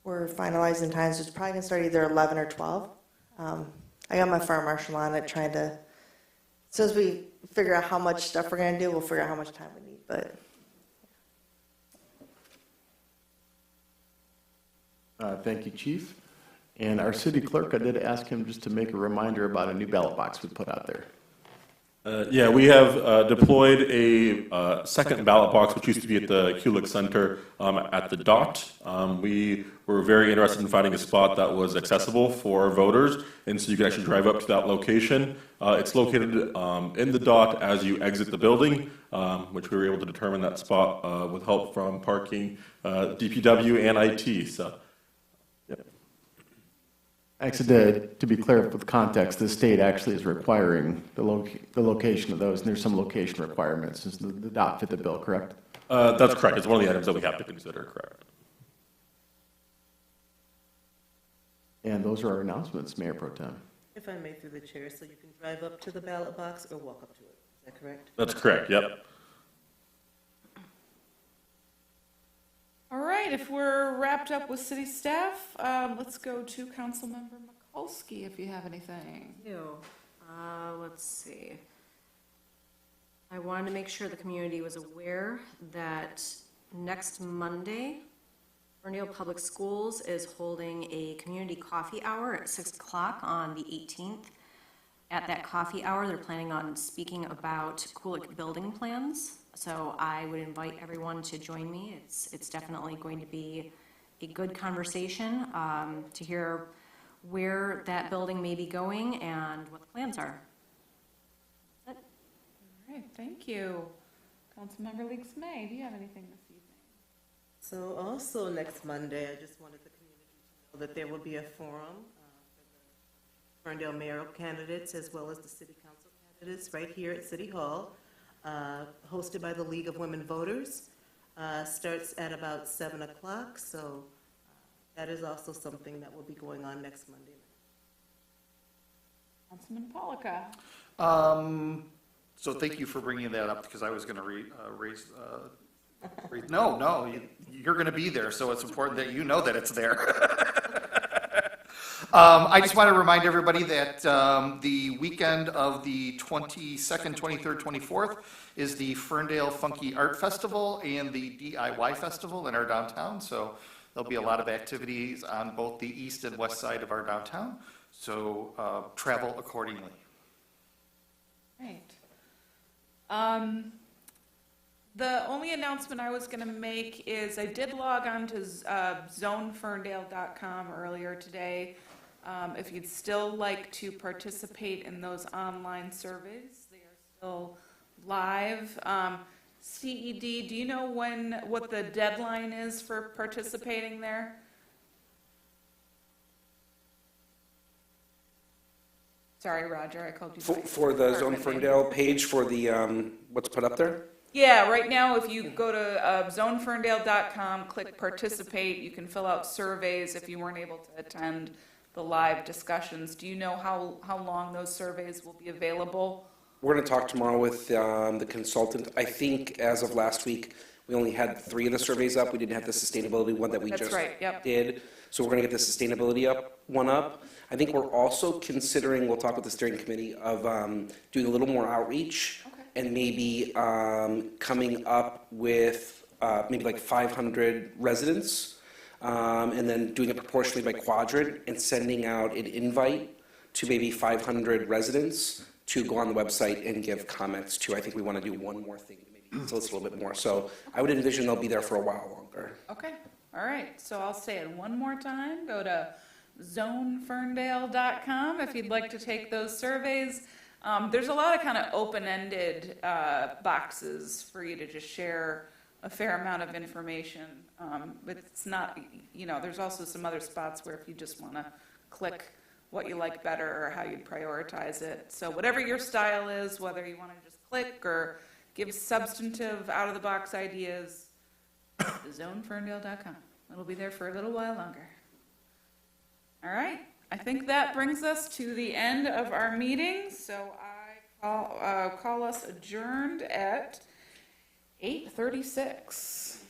Speaker 11: We're finalizing times. So it's probably going to start either 11 or 12. I got my fire marshal on it trying to, as soon as we figure out how much stuff we're going to do, we'll figure out how much time we need. But
Speaker 3: Thank you, Chief. And our city clerk, I did ask him just to make a reminder about a new ballot box we put out there.
Speaker 15: Yeah, we have deployed a second ballot box, which used to be at the Kulik Center at the Dot. We were very interested in finding a spot that was accessible for voters, and so you can actually drive up to that location. It's located in the Dot as you exit the building, which we were able to determine that spot with help from parking, DPW, and IT. So.
Speaker 3: Actually, to be clear with context, the state actually is requiring the location of those, and there's some location requirements. Does the DOT fit the bill, correct?
Speaker 15: That's correct. It's one of the items that we have to consider, correct.
Speaker 3: And those are our announcements, Mayor Pro Tem.
Speaker 4: If I may, through the chair, so you can drive up to the ballot box or walk up to it. Is that correct?
Speaker 15: That's correct, yep.
Speaker 1: All right, if we're wrapped up with city staff, let's go to Councilmember Mikulski if you have anything.
Speaker 10: Let's see. I wanted to make sure the community was aware that next Monday, Ferndale Public Schools is holding a community coffee hour at 6 o'clock on the 18th. At that coffee hour, they're planning on speaking about Kulik building plans. So I would invite everyone to join me. It's definitely going to be a good conversation to hear where that building may be going and what the plans are.
Speaker 1: All right, thank you. Councilmember Leaks May, do you have anything this evening?
Speaker 4: So also next Monday, I just wanted the community to know that there will be a forum for the Ferndale mayoral candidates as well as the city council candidates right here at City Hall. Hosted by the League of Women Voters, starts at about 7 o'clock, so that is also something that will be going on next Monday.
Speaker 1: Councilman Polika.
Speaker 2: So thank you for bringing that up, because I was going to raise, no, you're going to be there, so it's important that you know that it's there. I just want to remind everybody that the weekend of the 22nd, 23rd, 24th is the Ferndale Funky Art Festival and the DIY Festival in our downtown. So there'll be a lot of activities on both the east and west side of our downtown. So travel accordingly.
Speaker 1: Right. The only announcement I was going to make is I did log on to zoneferndale.com earlier today. If you'd still like to participate in those online surveys, they are still live. CED, do you know what the deadline is for participating there? Sorry, Roger, I called you.
Speaker 16: For the Zone Ferndale page for the, what's put up there?
Speaker 1: Yeah, right now, if you go to zoneferndale.com, click participate, you can fill out surveys if you weren't able to attend the live discussions. Do you know how long those surveys will be available?
Speaker 16: We're going to talk tomorrow with the consultant. I think as of last week, we only had 3 of the surveys up. We didn't have the sustainability one that we
Speaker 1: That's
Speaker 16: just
Speaker 1: right, yep.
Speaker 16: did. So we're going to get the sustainability one up. I think we're also considering, we'll talk with the steering committee, of doing a little more outreach.
Speaker 1: Okay.
Speaker 16: And maybe coming up with maybe like 500 residents, and then doing it proportionally by quadrant and sending out an invite to maybe 500 residents to go on the website and give comments to. I think we want to do one more thing, maybe so it's a little bit more. So I would envision they'll be there for a while longer. developer.
Speaker 1: Okay, all right, so I'll say it one more time. Go to zoneferndale.com if you'd like to take those surveys. There's a lot of kind of open-ended boxes for you to just share a fair amount of information. But it's not, there's also some other spots where if you just want to click what you like better or how you'd prioritize it. So whatever your style is, whether you want to just click or give substantive, out-of-the-box ideas, zoneferndale.com. It'll be there for a little while longer. All right, I think that brings us to the end of our meeting, so I call us adjourned at 8:36.